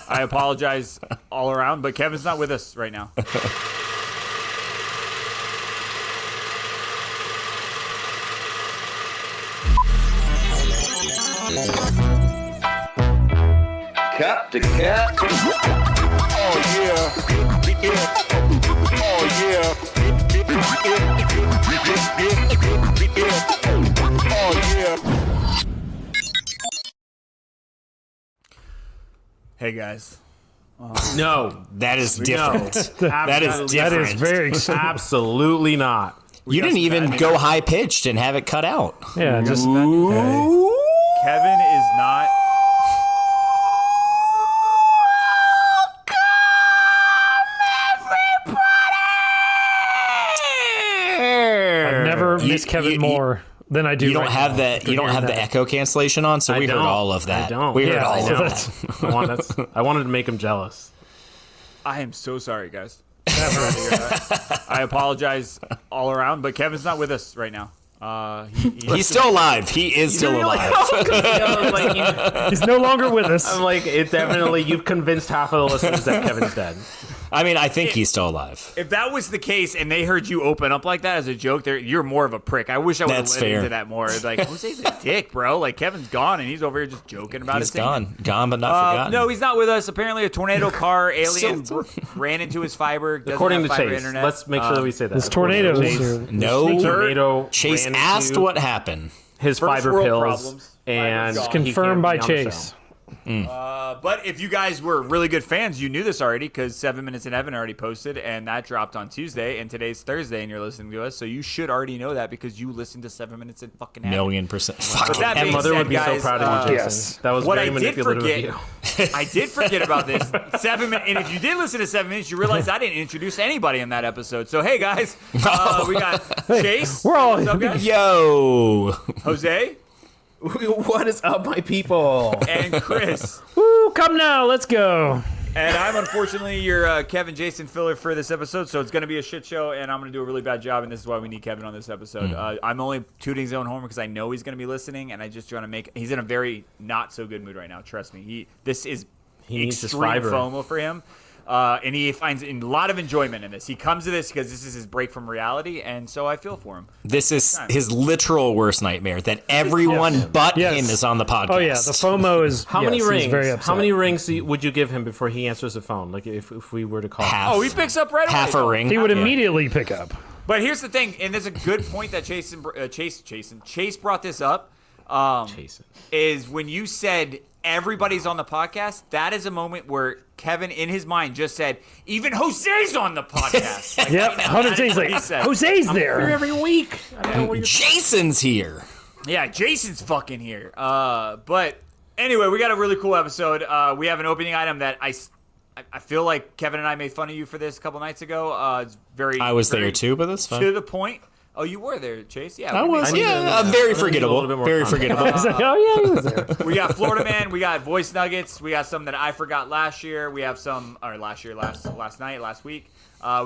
I apologize all around, but Kevin's not with us right now. Cap to cap. Oh yeah. Oh yeah. Oh yeah. Hey guys. No, that is different. That is different. That is very absolutely not. You didn't even go high pitched and have it cut out. Yeah, just Kevin is not. I've never missed Kevin more than I do. You don't right have now that. You don't have the echo cancellation on, so we heard all of that. I don't. We heard all of that. I wanted to make him jealous. I am so sorry, guys. I apologize all around, but Kevin's not with us right now. He's still alive. He is still alive. He's no longer with us. I'm like, it definitely. You've convinced half of the listeners that Kevin's dead. I mean, I think he's still alive. If that was the case and they heard you open up like that as a joke, you're more of a prick. I wish I would have let into that more. Like, Jose's a dick, bro. Like, Kevin's gone and he's over here just joking about it. He's gone but not forgotten. No, he's not with us. Apparently, a tornado car alien ran into his fiber. According to Chase, internet. let's make sure that we say that. This tornado. No, Chase asked what happened. His fiber pills, and it's confirmed by Chase. But if you guys were really good fans, you knew this already because 7 Minutes in Heaven already posted, and that dropped on Tuesday, and today's Thursday, and you're listening to us, so you should already know that because you listened to 7 Minutes in fucking Heaven. 1,000,000%. But that being Mother said, would be guys, so proud of you, Jason. Yes. That was what very I did manipulative forget, of you. I did forget about this 7 minutes, and if you did listen to 7 Minutes, you realize I didn't introduce anybody in that episode. So hey guys, we got Chase. We're all what's up, guys? Yo, Jose. What is up, my people? And Chris. Woo, come now, let's go. And I'm unfortunately your Kevin Jason filler for this episode, so it's going to be a shit show, and I'm going to do a really bad job, and this is why we need Kevin on this episode. I'm only tooting his own horn because I know he's going to be listening, and I just want to make. He's in a very not so good mood right now. Trust me. This is extreme FOMO for him. And he finds a lot of enjoyment in this. He comes to this because this is his break from reality, and so I feel for him. This is his literal worst nightmare that everyone but him is on the podcast. Oh yeah, the FOMO is. How many rings? Very upset. How many rings would you give him before he answers the phone? Like if we were to call half. Oh, he picks up right away. Half a ring. He would immediately pick up. But here's the thing, and there's a good point that Chase brought this up. Is when you said everybody's on the podcast, that is a moment where Kevin, in his mind, just said, even Jose's on the podcast. Like, yep, Jose's like, Jose's there. I'm here every week. Jason's here. Yeah, Jason's fucking here. But anyway, we got a really cool episode. We have an opening item that I feel like Kevin and I made fun of you for this a couple nights ago. It's very. I was there too, but that's fine. To the point. Oh, you were there, Chase. Yeah, I was. Very forgettable. Very forgettable. I was like, oh yeah, he was there. We got Florida Man. We got Voice Nuggets. We got some that I forgot last year. We have some, or last week.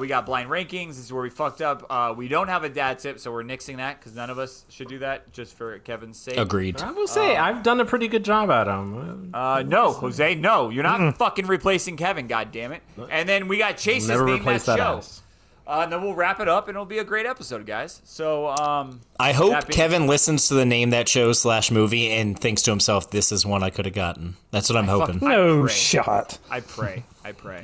We got Blind Rankings. This is where we fucked up. We don't have a dad tip, so we're nixing that because none of us should do that, just for Kevin's sake. Agreed. I will say, I've done a pretty good job at them. No, Jose, no. You're not fucking replacing Kevin, goddammit. And then we got Chase's Name That Show. And then we'll wrap it up, and it'll be a great episode, guys. So, I hope Kevin listens to the Name That Show / movie and thinks to himself, "This is one I could have gotten." That's what I'm hoping. No shot. I pray.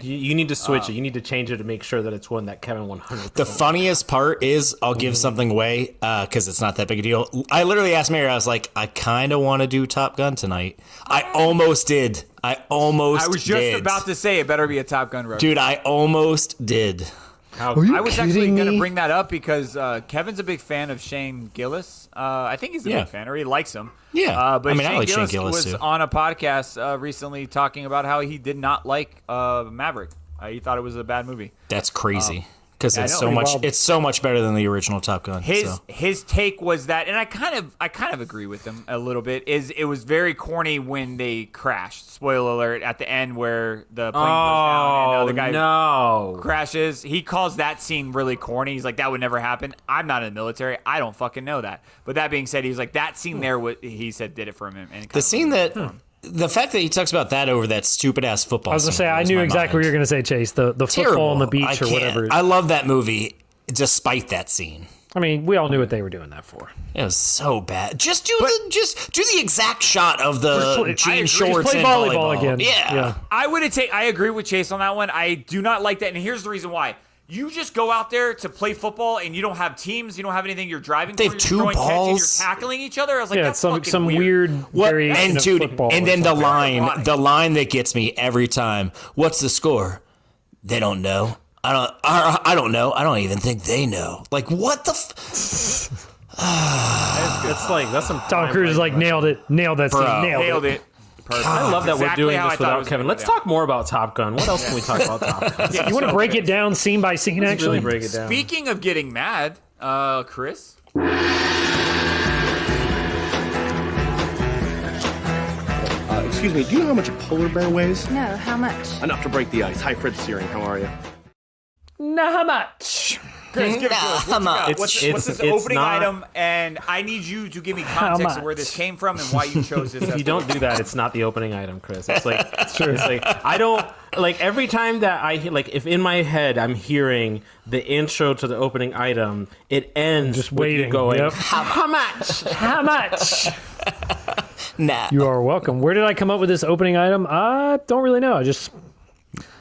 You need to switch it. You need to change it to make sure that it's one that Kevin 100%. The funniest part is, I'll give something away because it's not that big a deal. I literally asked Mary. I was like, I kind of want to do Top Gun tonight. I almost did. I was just about to say it better be a Top Gun reference. Dude, I almost did. I was actually going to bring that up because Kevin's a big fan of Shane Gillis. I think he's a big fan, or he likes him. Yeah. But I like Shane Gillis was too. on a podcast recently talking about how he did not like Maverick. He thought it was a bad movie. That's crazy. Because it's so much. It's so much better than the original Top Gun. His take was that, and I kind of agree with him a little bit. Is it was very corny when they crashed. Spoiler alert! At the end where the plane goes down and the other guy crashes, he calls that scene really corny. He's like, that would never happen. I'm not in the military. I don't fucking know that. But that being said, he's like, that scene there. What he said did it for him. And the scene that. the fact that he talks about that over that stupid ass football. I was gonna say, I knew exactly what you were gonna say, Chase. The football on the beach or whatever. I love that movie despite that scene. I mean, we all knew what they were doing that for. It was so bad. Just do the exact shot of the jean shorts play and volleyball again. Yeah. I agree with Chase on that one. I do not like that, and here's the reason why. You just go out there to play football, and you don't have teams, you don't have anything. You're driving. They have you're 2 throwing catches, balls. you're tackling each other. I was like, Yeah, that's some weird What? variation And of dude, football. and or then something. the line that gets me every time. What's the score? They don't know. I don't know. I don't even think they know. Like, what the? It's like that's some Tom Cruise is like nailed that scene, nailed it. Perfect. I love that Exactly we're doing how I this thought it without was Kevin. gonna Let's go down. talk more about Top Gun. What else can we talk about Top Gun? You want to break it down scene by scene, Let's actually? really break it down. Speaking of getting mad, Chris. Excuse me, do you know how much a polar bear weighs? No, how much? Enough to break the ice. Hi, Fred Searing. How are you? Nah, how much? Chris, give it to us. What you got? What's this it's opening not- item? And I need you to give me context of where this came from and why you chose this. If you don't do that, it's not the opening item, Chris. It's like it's like I don't like every time that I hear, like if in my head I'm hearing the intro to the opening item, it ends Just with you waiting. going Yep. how much? How much? Nah. You are welcome. Where did I come up with this opening item? I don't really know.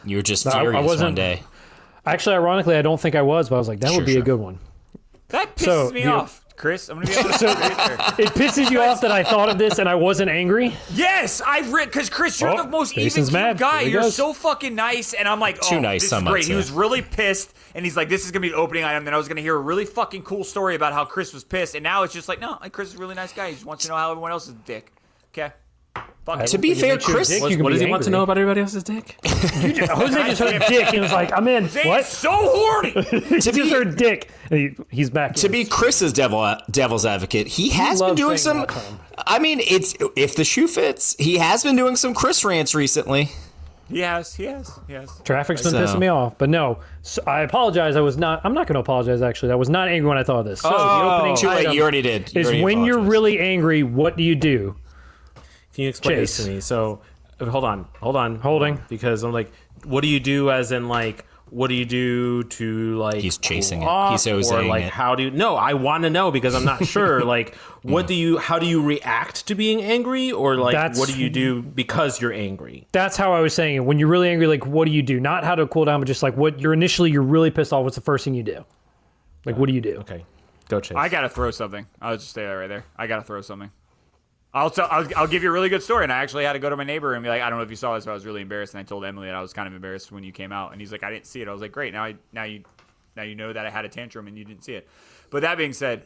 You were just I furious wasn't- one day. Actually, ironically, I don't think I was, but I was like, that would be a good one. That pisses So, me the- off, Chris. I'm gonna be honest. with you right there. It pisses you off that I thought of this and I wasn't angry? Yes, I've read because Chris, you're Oh, the most Jason's even mad. guy. There he You're goes. so fucking nice, and I'm like, Too nice, this some is might great. He say. was really pissed, and he's like, this is gonna be the opening item. Then I was gonna hear a really fucking cool story about how Chris was pissed, and now it's just like, no, like, Chris is a really nice guy. He just wants to know how everyone else is a dick. Okay. Fuck it. To be fair, Chris, dick, you can What be does he want to know angry. about everybody else's dick? Jose just heard dick and was like, I'm in. Zane's What? so horny. He just heard dick. And he's back to in. be Chris's devil's advocate, he has been love doing saying some. that, Tom. I mean, it's if the shoe fits, he has been doing some Chris rants recently. He has. Traffic's been So- pissing me off. But no, so I apologize. I'm not going to apologize, actually. I was not angry when I thought of this. So the opening Too late. item You already did. You is already when you're apologized. really angry, what do you do? Can you explain this Chase. to me? So, hold on. Holding. Because I'm like, what do you do? As in, like, what do you do to like? He's chasing it. cool off, He's or Joseing like, it. how do you? No, I want to know because I'm not sure. Like, what do you? How do you react to being angry, or like, That's- what do you do because you're angry? That's how I was saying it. When you're really angry, like, what do you do? Not how to cool down, but just like what you're really pissed off. What's the first thing you do? Like, what do you do? Okay, go Chase. I gotta throw something. I'll just stay that right there. I gotta throw something. I'll give you a really good story. And I actually had to go to my neighbor and be like, I don't know if you saw this, but I was really embarrassed. And I told Emily that I was kind of embarrassed when you came out. And he's like, I didn't see it. I was like, great. Now you know that I had a tantrum and you didn't see it. But that being said,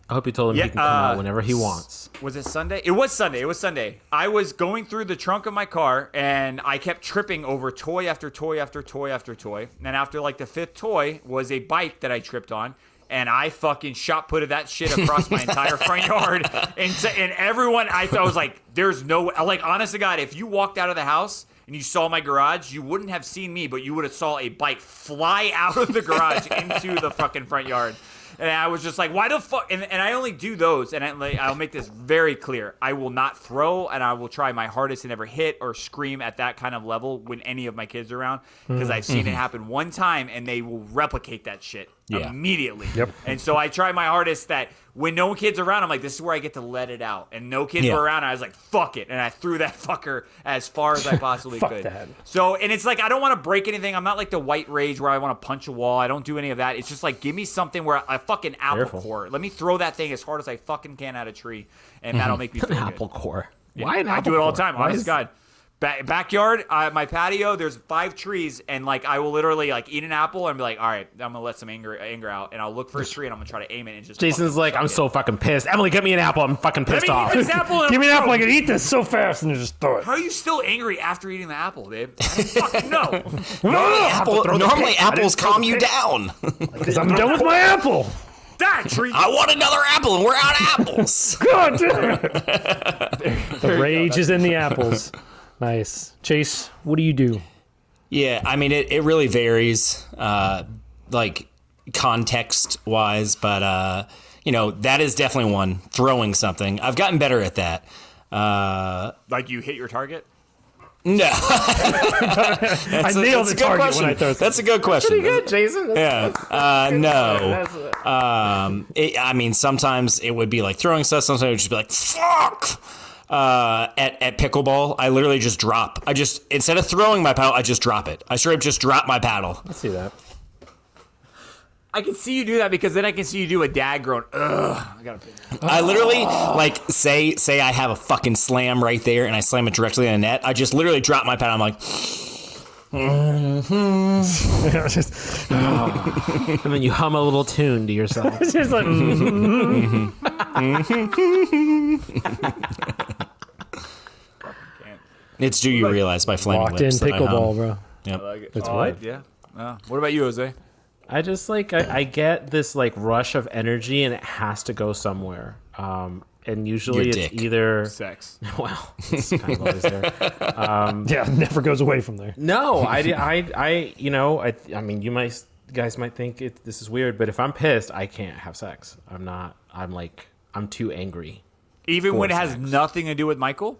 I hope you told him Yeah, he can come out whenever he wants. was it Sunday? It was Sunday. I was going through the trunk of my car and I kept tripping over toy after toy after toy after toy. And after like the 5th toy was a bike that I tripped on. And I fucking shot-putted that shit across my entire front yard. And everyone, I was like, there's no, like, honest to God, if you walked out of the house and you saw my garage, you wouldn't have seen me, but you would have saw a bike fly out of the garage into the fucking front yard. And I was just like, why the fuck? And I only do those, and I'll make this very clear. I will not throw, and I will try my hardest to never hit or scream at that kind of level when any of my kids are around, because I've seen it happen one time, and they will replicate that shit immediately. Yep. And so I try my hardest that when no kids are around, I'm like, this is where I get to let it out. And no kids were around, I was like, fuck it. And I threw that fucker as far as I possibly Fuck could. that. So, and it's like, I don't want to break anything. I'm not like the white rage where I want to punch a wall. I don't do any of that. It's just like, give me something where I fucking apple Careful. core. Let me throw that thing as hard as I fucking can at a tree. And that'll make me feel Apple good. core. Yeah. Why an I apple do it all core? the time. Why Honest is- to God. Backyard, my patio, there's 5 trees, and like I will literally like eat an apple and be like, all right, I'm gonna let some anger out, and I'll look for a tree and I'm gonna try to aim it and just. Jason's like, I'm so fucking pissed. Emily, get me an apple. I'm fucking Let pissed me off. eat this apple. And Give me an I'm- apple, I can eat this so fast, and just throw it. How are you still angry after eating the apple, babe? I don't fucking know. Normally apples calm you down. Because I'm done with my apple. Die, tree. I want another apple, and we're out of apples. God damn it. The rage is in the apples. Nice. Chase, what do you do? Yeah, I mean, it really varies, like context-wise, but, you know, that is definitely one, throwing something. I've gotten better at that. Like you hit your target? No. I nailed the target when I throw it. That's a good question. Pretty good, Jason. No. I mean, sometimes it would be like throwing stuff. Sometimes it would just be like, fuck. At pickleball, I literally just drop. Instead of throwing my paddle, I just drop it. I straight up just drop my paddle. I see that. I can see you do that because then I can see you do a dad groan. Ugh, I gotta pick. I literally, like, say I have a fucking slam right there and I slam it directly in the net. I just literally drop my paddle. I'm like, And then you hum a little tune to yourself. It's just like, it's Do You Realize by Flaming locked in Lips. that I hum. pickleball, bro. Yep. I like it. It's Oh, what? Yeah. What about you, Jose? I just like I get this like rush of energy and it has to go somewhere. And usually Your it's dick. either Sex. well, it's kind of always there. Yeah, it never goes away from there. No, I mean, you guys might think this is weird, but if I'm pissed, I can't have sex. I'm too angry. Even when it has sex. nothing to do with Michael?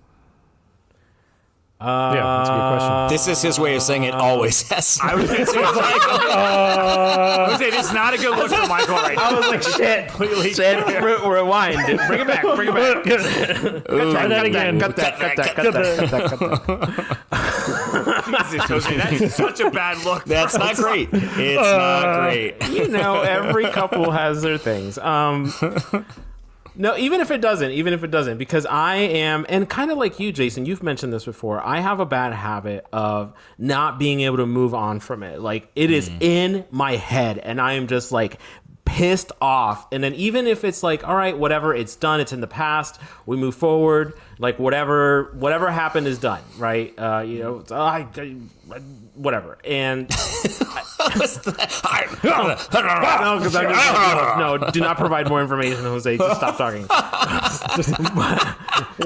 Yeah, that's a good question. This is his way of saying it always has. I was going to say, I would say it's not a good look for Michael right now. I was like, shit, rewind. Bring it back. Try that again. Cut that. Jesus, Jose, that's such a bad look. That's not great. It's not great. You know, every couple has their things. No, even if it doesn't, because I am, and kind of like you, Jason, you've mentioned this before, I have a bad habit of not being able to move on from it. Like, it is in my head, and I am just, like, pissed off. And then even if it's like, all right, whatever, it's done, it's in the past, we move forward, like, whatever happened is done, right? Whatever. And... No, do not provide more information, Jose. Just stop talking.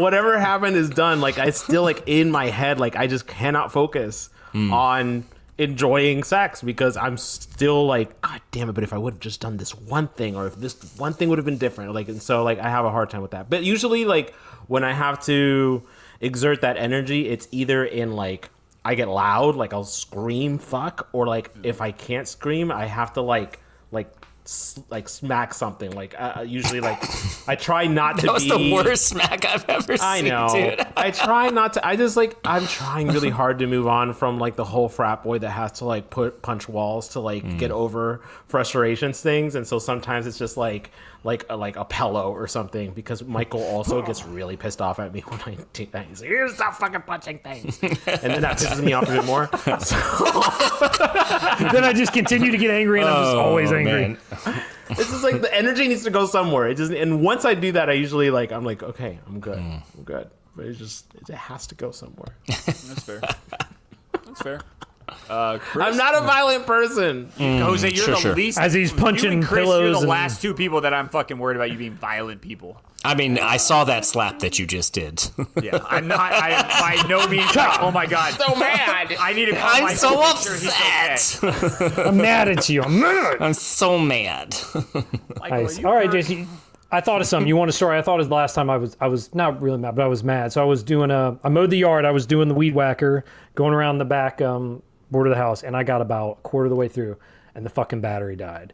Whatever happened is done. Like, I still, like, in my head, like, I just cannot focus on enjoying sex because I'm still like, God damn it, but if I would have just done this one thing, or if this one thing would have been different, like, and so, like, I have a hard time with that. But usually, like, when I have to exert that energy, it's either in, like, I get loud, like I'll scream fuck, or like if I can't scream, I have to like smack something. Like usually, like I try not to. That was the worst smack I've ever seen. I know. Dude. I try not to. I just like I'm trying really hard to move on from like the whole frat boy that has to like punch walls to like get over frustrations things, and so sometimes it's just like a pillow or something, because Michael also gets really pissed off at me when I do that. He's like, "You stop fucking punching things," and then that pisses me off a bit more. So, Then I just continue to get angry, and I'm just always angry. Man. it's just like the energy needs to go somewhere. It just, and once I do that, I usually like I'm like, okay, I'm good, but it has to go somewhere. That's fair. That's fair. Chris? I'm not a violent person. Jose, you're Sure. least. As he's punching you and Chris, pillows You're the and- last two people that I'm fucking worried about you being violent people. I mean, I saw that slap that you just did. Yeah, I'm not. I am by no means. Like, oh my god, So mad. I need to call I'm Michael so to make sure he's upset. okay. I'm mad at you. I'm mad. I'm so mad. Michael, Nice. are you All right, hurt? Jason. I thought of something. You want a story? I thought it was the last time I was not really mad, but I was mad. So I was doing I mowed the yard. I was doing the weed whacker, going around the back border of the house, and I got about a quarter of the way through, and the fucking battery died.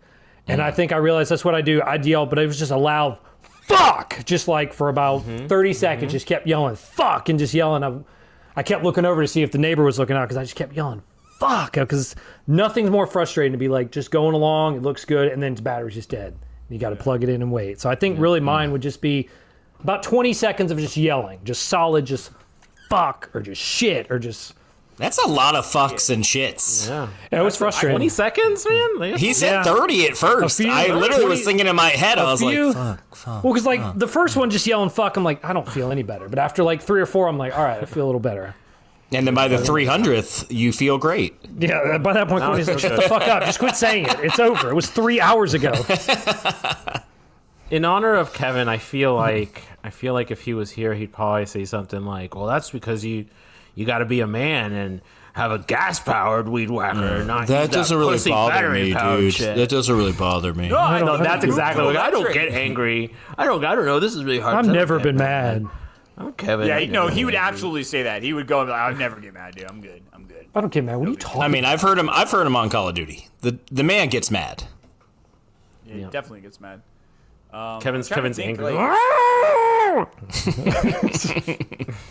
And I think I realized that's what I do. I'd yell, but it was just a loud fuck, just like for about 30 seconds, just kept yelling fuck and just yelling. I kept looking over to see if the neighbor was looking out, because I just kept yelling fuck, because nothing's more frustrating to be like just going along, it looks good, and then the battery's just dead. You got to plug it in and wait. So I think really mine would just be about 20 seconds of just yelling, just solid, just fuck or just shit or just. That's a lot of fucks and shits. Yeah. It was frustrating. 20 seconds, man. Like, He said 30 at first. few- I literally 20 was thinking in my head, I was few- like, fuck. Well, because like the first one just yelling fuck, I'm like, I don't feel any better. But after like 3 or 4, I'm like, all right, I feel a little better. And then by the 300th, you feel great. Yeah, by that point, Courtney's like, shut the fuck up. Just quit saying it. It's over. It was 3 hours ago. in honor of Kevin, I feel like if he was here, he'd probably say something like, "Well, that's because you got to be a man and have a gas-powered weed whacker, not That doesn't really pussy bother me, battery-powered dude. shit." That doesn't really bother me. No, I know. That's exactly what I don't Electric. get angry. I don't know. This is really hard. I've to never get been mad. I'm Kevin. Yeah, no, he would absolutely say that. He would go, "I'll never get mad, dude. I'm good. I'm good." I don't get mad. What are you talking? I mean, I've heard him on Call of Duty. The man gets mad. Yeah, he definitely gets mad. Kevin's angry.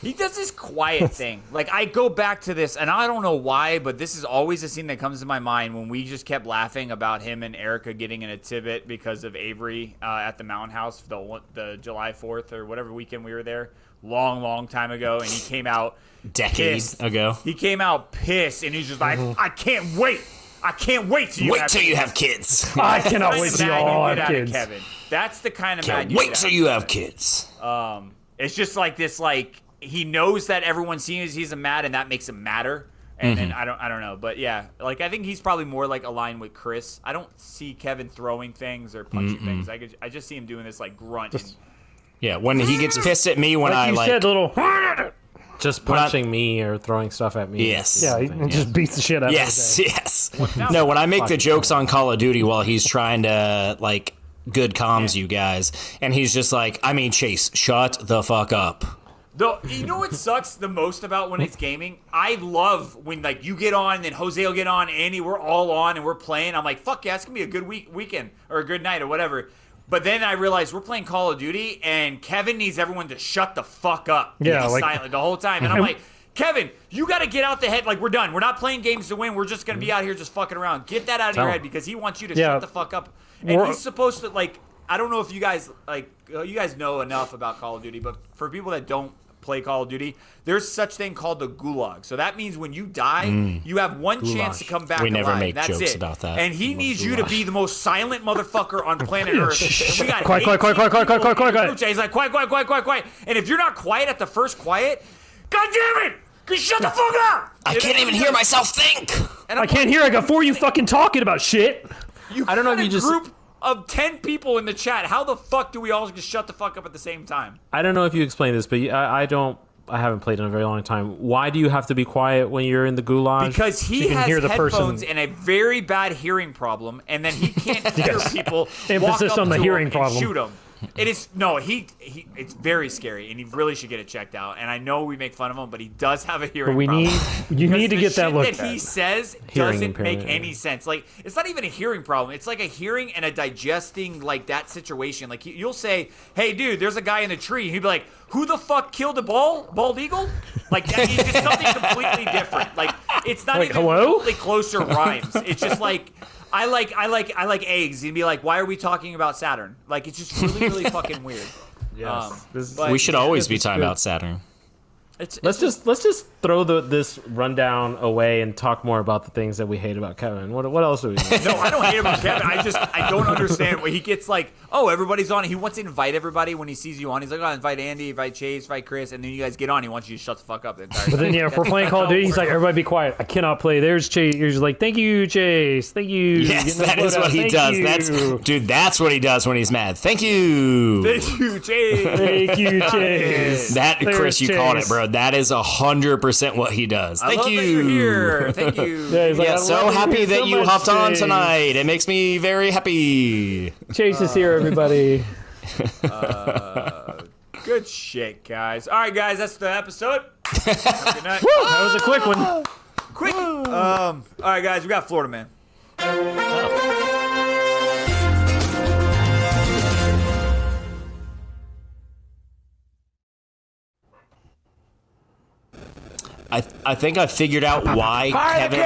He does this quiet thing. Like, I go back to this, and I don't know why, but this is always a scene that comes to my mind when we just kept laughing about him and Erica getting in a tibbet because of Avery at the Mountain House for the July 4th or whatever weekend we were there. Long time ago, and he came out Decades pissed. ago. He came out pissed, and he's just like, I can't wait. I can't wait till you Wait have till kids. you have kids. I cannot That's wait the till you mad all you get have out of kids. Kevin. That's the kind of mad Can't you wait get till out you of have kids. It's just like this, like, he knows that everyone sees he's mad, and that makes him madder. And then I don't know, but yeah, like, I think he's probably more like aligned with Chris. I don't see Kevin throwing things or punching things. I just see him doing this like grunt. Yeah, when he gets pissed at me when Like I you like. said, little. Just punching me or throwing stuff at me. Yes. Yeah, he just beats the shit out Yes, of him. yes. No, when I make the jokes on Call of Duty while he's trying to like good comms you guys, and he's just like, I mean, Chase, shut the fuck up. Though, you know what sucks the most about when it's gaming? I love when, like, you get on, and then Jose will get on, Andy, we're all on, and we're playing. I'm like, fuck yeah, it's going to be a good weekend or a good night or whatever. But then I realize we're playing Call of Duty, and Kevin needs everyone to shut the fuck up. Yeah, Be like- silent the whole time. And I'm like, Kevin, you got to get out the head. Like, we're done. We're not playing games to win. We're just going to be out here just fucking around. Get that out of your head because he wants you to Yeah. shut the fuck up. And he's supposed to, like, I don't know if you guys, like, you guys know enough about Call of Duty, but for people that don't play Call of Duty, there's such thing called the gulag. So that means when you die, you have one chance to come back We never alive. make That's jokes it. about that. And he needs you to be the most silent motherfucker on planet Earth. And we got Quiet, quiet, 18 quiet, quiet, quiet, people quiet, quiet, in the quiet. group chat. He's like, quiet, quiet, quiet, quiet, quiet. And if you're not quiet at the first quiet, God damn it! Just shut the fuck up! I can't even hear myself think. And I I'm can't hear. I got four of you fucking talking about shit. I don't know if got you a just- group of 10 people in the chat. How the fuck do we all just shut the fuck up at the same time? I don't know if you explained this, but I haven't played in a very long time. Why do you have to be quiet when you're in the gulag? Because he you can has hear the headphones person. and a very bad hearing problem, and then he can't hear people Emphasis walk up on the to hearing him problem. and shoot him. It is it's very scary, and he really should get it checked out. And I know we make fun of him, but he does have a hearing But we problem. need you need to The get that shit looked that he at. says Hearing doesn't make impairment, any sense. Like, it's not even a hearing problem. It's like a hearing and a digesting, like, that situation. Like, you'll say, "Hey, dude, there's a guy in the tree." He'd be like, "Who the fuck killed a bald eagle?" Like, that is just something completely different. Like, it's not Like, even hello? remotely closer rhymes. It's just like, I like eggs. He'd be like, "Why are we talking about Saturn?" Like, it's just really fucking weird. But We should always be is talking good. about Saturn. Let's just throw this rundown away and talk more about the things that we hate about Kevin. What else do we need? No, I don't hate him on Kevin. I don't understand where he gets like, oh, everybody's on. He wants to invite everybody when he sees you on. He's like, oh, invite Andy, invite Chase, invite Chris, and then you guys get on. He wants you to shut the fuck up the entire time. But then yeah, if we're playing Call of Duty, he's like, everybody be quiet. I cannot play. There's Chase. He's like, thank you, Chase. Thank you. Yes, Getting that the is blood what out. he Thank does. you. That's what he does when he's mad. Thank you. Thank you, Chase. Thank you, Chase. That, There's Chris, you called it, Chase. bro. That is 100% what he does. I Thank love you. that you're here. Thank you. Yeah, he's like, Yeah, I so love happy you that so you much, hopped on Chase. tonight. It makes me very happy. Chase is here, everybody. Good shit, guys. All right, guys, that's the episode. Have a good night. That was a quick one. Quick. All right, guys, we got Florida Man. I think I figured out why Kevin.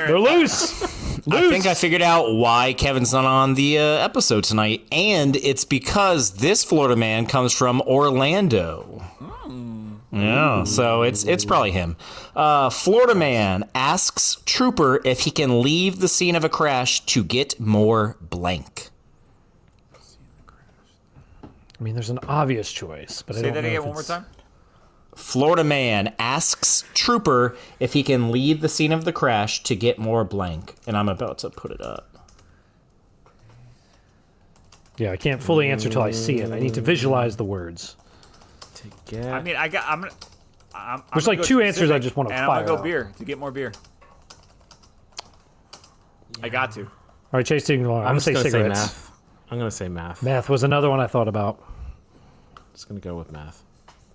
They're loose. I think I figured out why Kevin's not on the episode tonight, and it's because this Florida man comes from Orlando. Yeah, so it's probably him. Florida man asks trooper if he can leave the scene of a crash to get more blank. I mean, there's an obvious choice, but I Say don't that know again if one more it's- time. Florida man asks trooper if he can leave the scene of the crash to get more blank, and I'm about to put it up. Yeah, I can't fully answer till I see it. I need to visualize the words. I mean, I'm gonna. There's gonna like go two answers I specific, just wanna and I'm fire gonna go out. beer to get more beer. I got to. All right, Chase, taking long. I'm gonna just say gonna cigarettes. math. I'm gonna say math. Math was another one I thought about. Just gonna go with meth.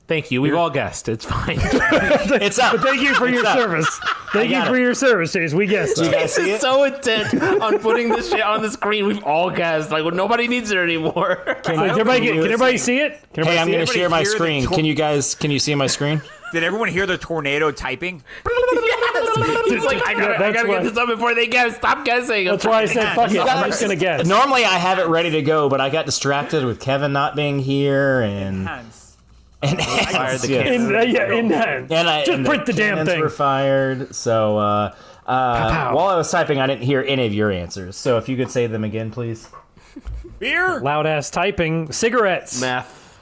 Thank you. We've all guessed. It's fine. It's up. Thank you for your service. Thank you for your service, Chase. We guessed. You guys see This is it? so intent on putting this shit on the screen. We've all guessed. Like, well, nobody needs it anymore. Can everybody see it? Can Hey, everybody I'm see going it? to share my hear the screen. Can you see my screen? Did everyone hear the tornado typing? It's like, I gotta that's get why- this up before they guess. Stop guessing. That's why I said fuck it. I'm just gonna guess. Normally I have it ready to go, but I got distracted with Kevin not being here and Hans. Fired the yeah. cannon. In hand. and print the damn cannons thing. were fired. So while I was typing, I didn't hear any of your answers. So if you could say them again, please. Beer. Loud ass typing. Cigarettes. Meth.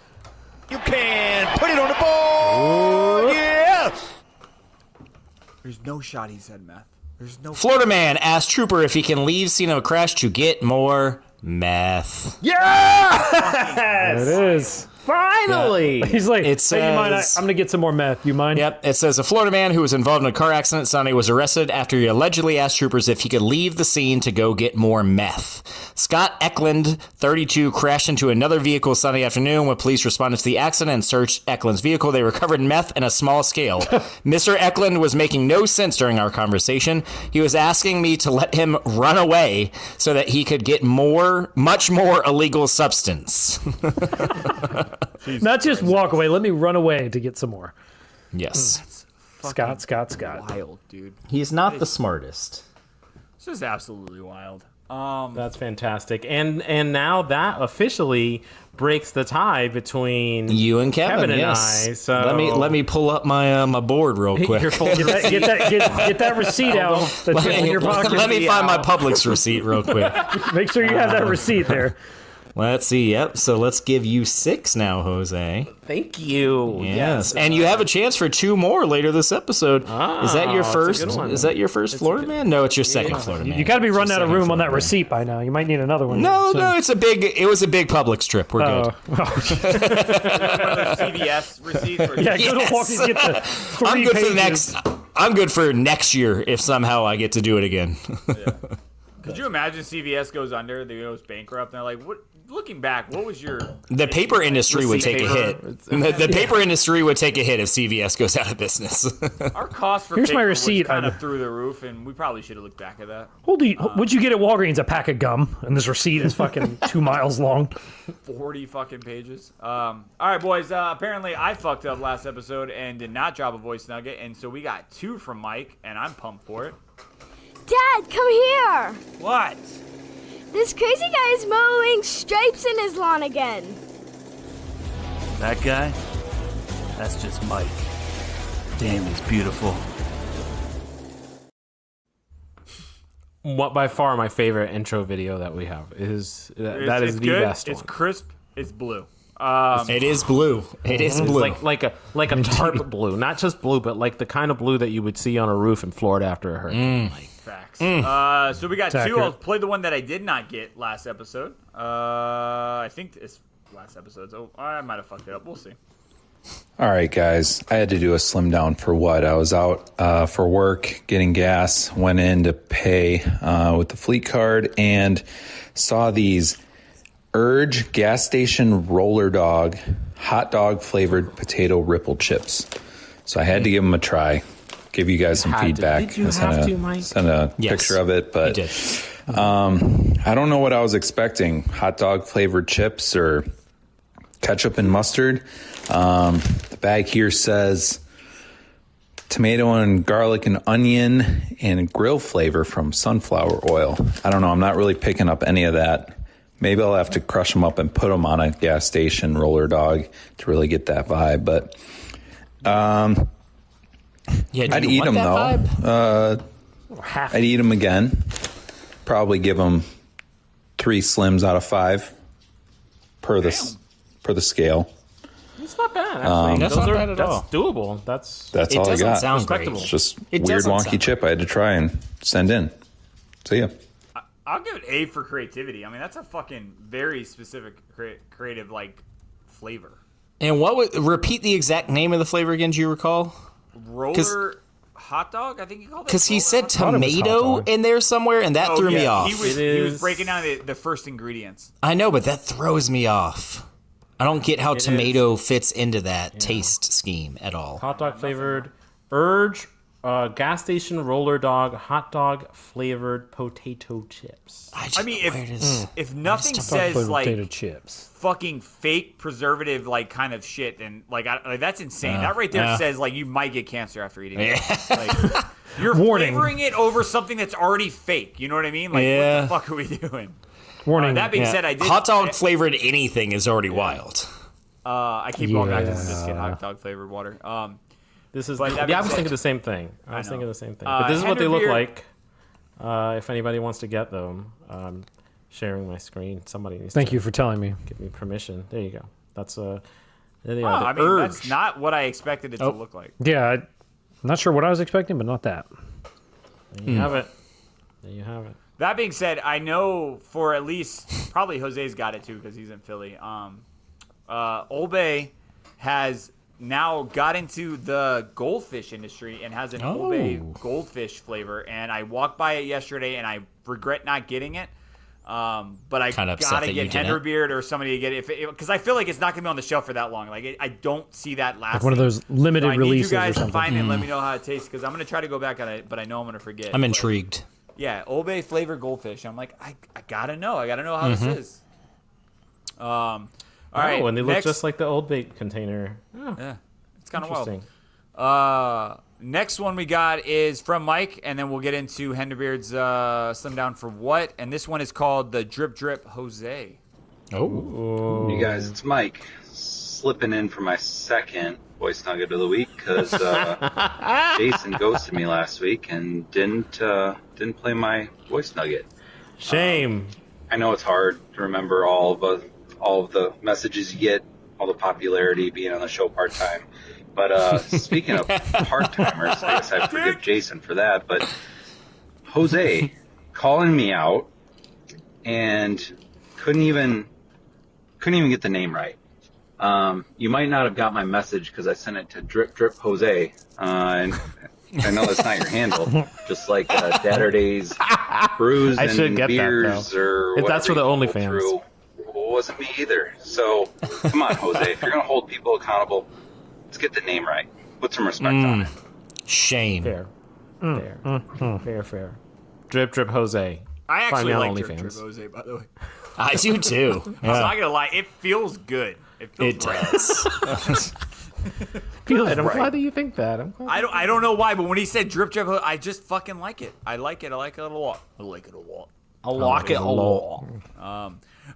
You can put it on the board. Yes. There's no shot he said meth. There's no. Florida man asked Trooper if he can leave scene of a crash to get more meth. There it is. Finally. He's like, It hey, you mind? says- I'm gonna get some more meth. You mind? Yep, it says a Florida man who was involved in a car accident Sunday was arrested after he allegedly asked troopers if he could leave the scene to go get more meth. Scott Eklund, 32, crashed into another vehicle Sunday afternoon. When police responded to the accident and searched Eklund's vehicle, they recovered meth in a small scale. Mr. Eklund was making no sense during our conversation. He was asking me to let him run away so that he could get much more illegal substance. Not just walk away. Let me run away to get some more. Yes. Scott. Wild, dude. He's not the smartest. This is absolutely wild. That's fantastic. And now that officially breaks the tie between You and Kevin, and yes. I. So let me pull up my my board real quick. Your full Get that receipt out. That's in your pocket. Let me find my Publix receipt real quick. Make sure you have that receipt there. Let's see. Yep. So let's give you 6 now, Jose. Thank you. Yes. And you have a chance for 2 more later this episode. Is that your that's a first? good one. Is that your first Florida man? No, it's your second Florida man. You got to be It's your running out of second room on that Florida man. receipt by now. You might need another one. No, soon. no, it was a big Publix trip. We're good. CVS receipts. Or Yeah, go to Yes. Walgreens, get the 3 I'm good pages. for next. I'm good for next year if somehow I get to do it again. Could you imagine CVS goes under, they goes bankrupt, and they're like, "What?" Looking back, what was your? The paper industry would take a paper. hit. The paper industry would take a hit if CVS goes out of business. Our cost for Here's my paper receipt. was kind of through the roof, and we probably should have looked back at that. What'd you get at Walgreens? A pack of gum, and this receipt is fucking 2 miles long. 40 fucking pages. All right, boys. Apparently, I fucked up last episode and did not drop a voice nugget, and so we got 2 from Mike, and I'm pumped for it. Dad, come here! What? This crazy guy is mowing stripes in his lawn again. That guy? That's just Mike. Damn, he's beautiful. What by far my favorite intro video that we have is that is It's the good. best It's one. crisp. It's blue. It is blue. It is blue. It's like a tarp blue, not just blue, but like the kind of blue that you would see on a roof in Florida after a hurricane. Facts. So we got 2. accurate. I'll play the one that I did not get last episode. I think it's last episode. So I might have fucked it up. We'll see. All right, guys. I had to do a slim down for what? I was out for work, getting gas, went in to pay with the fleet card, and saw these Urge gas station roller dog hot dog flavored potato ripple chips. So I had to give them a try. Give you guys some Had to. feedback. Did you I sent have a- to, Mike? Sent a Yes. picture of it, but did. I don't know what I was expecting. Hot dog flavored chips or ketchup and mustard. The bag here says tomato and garlic and onion and grill flavor from sunflower oil. I don't know. I'm not really picking up any of that. Maybe I'll have to crush them up and put them on a gas station roller dog to really get that vibe. But Yeah, do I'd you eat want them that though. vibe? I'd eat them again. Probably give them 3 slims out of 5 per the scale. It's not bad. Actually. That's not bad at all. That's doable. That's That's It all I doesn't got. sound great. Respectable. It's just It weird doesn't wonky sound- chip I had to try and send in. See ya. I'll give it A for creativity. I mean, that's a fucking very specific creative like flavor. And what would repeat the exact name of the flavor again? Do you recall? Roller hot dog, I think you called it. Because he Roller said hot dog? tomato in there somewhere, and that threw me yeah. off. He was breaking down the first ingredients. I know, but that throws me off. I don't get how tomato fits into that taste scheme at all. Hot dog flavored Urge, gas station roller dog, hot dog flavored potato chips. I mean, if nothing says like potato chips, fucking fake preservative like kind of shit, and like that's insane. That right there says like you might get cancer after eating it. Like, you're flavoring it over something that's already fake. You know what I mean? Like, what the fuck are we doing? Warning. That being said, I did hot dog flavored anything is already wild. I keep going back to the biscuit hot dog flavored water. This is I was thinking the same thing. I was thinking the same thing. But this is what they look like. If anybody wants to get them, sharing my screen. Somebody needs. Thank you for telling me. Give me permission. There you go. That's there they I are. mean, that's not what I expected it to look like. Yeah, I'm not sure what I was expecting, but not that. There you have it. There you have it. That being said, I know for at least probably Jose's got it too because he's in Philly. Old Bay has now got into the goldfish industry and has an Old Bay goldfish flavor. And I walked by it yesterday, and I regret not getting it. But I gotta get Henderbeard or somebody to get it because I feel like it's not gonna be on the shelf for that long. Like I don't see that lasting. Like one of those limited releases or something. I need you guys to find it and let me know how it tastes because I'm gonna try to go back on it, but I know I'm gonna forget. I'm intrigued. Yeah, Old Bay flavored goldfish. I'm like, I gotta know. I gotta know how this is. All right, and they look just like the Old Bay container. Oh, yeah, it's kind of wild. Next one we got is from Mike, and then we'll get into Henderbeard's Slim Down for What? And this one is called the Drip Drip Jose. Oh. You guys, it's Mike slipping in for my second voice nugget of the week because Jason ghosted me last week and didn't play my voice nugget. Shame. I know it's hard to remember all of the messages you get, all the popularity being on the show part time. But speaking of part-timers, I guess I forgive Jason for that. But Jose calling me out and couldn't even get the name right. You might not have got my message because I sent it to Drip Drip Jose. And I know that's not your handle. Just like Datterdays Brews and Beers or whatever. That's for the OnlyFans. Wasn't me either. So come on, Jose. If you're gonna hold people accountable, let's get the name right. Put some respect on it. Shame. Fair. Fair. Drip Drip Jose. I actually like OnlyFans. Drip Drip Jose, by the way. I do too. I'm not gonna lie, it feels good. It feels does. Good. I'm glad that you think that. I don't know why, but when he said Drip Drip, I just fucking like it. I like it a lot. I like it a lot.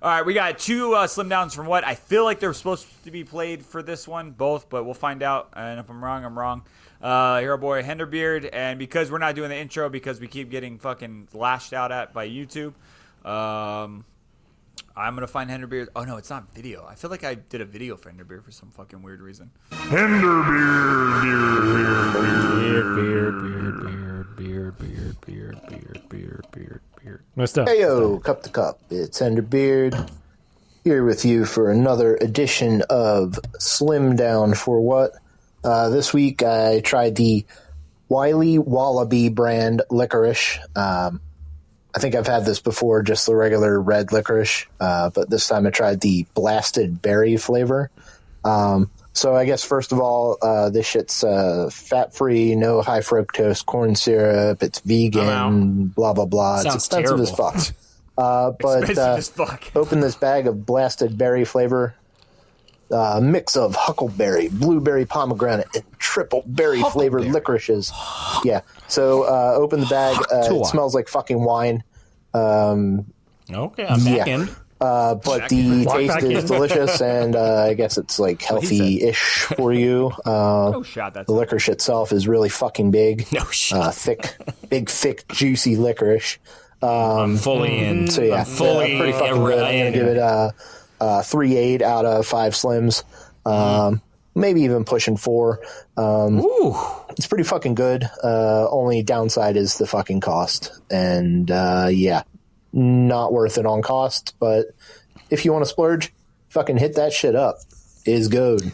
All right, we got two Slim Downs from What? I feel like they're supposed to be played for this one, both, but we'll find out. And if I'm wrong, I'm wrong. Here, our boy Henderbeard, and because we're not doing the intro because we keep getting fucking lashed out at by YouTube, I'm gonna find Henderbeard. Oh no, it's not video. I feel like I did a video for Henderbeard for some fucking weird reason. Beard. Nice stuff. Heyo, cup to cup. It's Henderbeard here with you for another edition of Slim Down for What? This week I tried the Wiley Wallaby brand licorice. I think I've had this before, just the regular red licorice, but this time I tried the blasted berry flavor. So I guess first of all, this shit's fat-free, no high fructose corn syrup. It's vegan, blah blah blah. Sounds it's expensive terrible. as fuck. But as fuck. Open this bag of blasted berry flavor. Mix of huckleberry, blueberry, pomegranate, and triple berry flavored licorices. Yeah. So open the bag. It smells like fucking wine. Okay, I'm back in. But the taste is delicious, and I guess it's like healthy-ish for you. The licorice itself is really fucking big. No shit. Thick, juicy licorice. I'm fully in. So yeah, I'm fully pretty fucking good. I'm gonna give it 3.8 out of 5 Slims. Maybe even pushing 4. It's pretty fucking good. Only downside is the fucking cost, and yeah. Not worth it on cost, but if you want to splurge, fucking hit that shit up. Is good.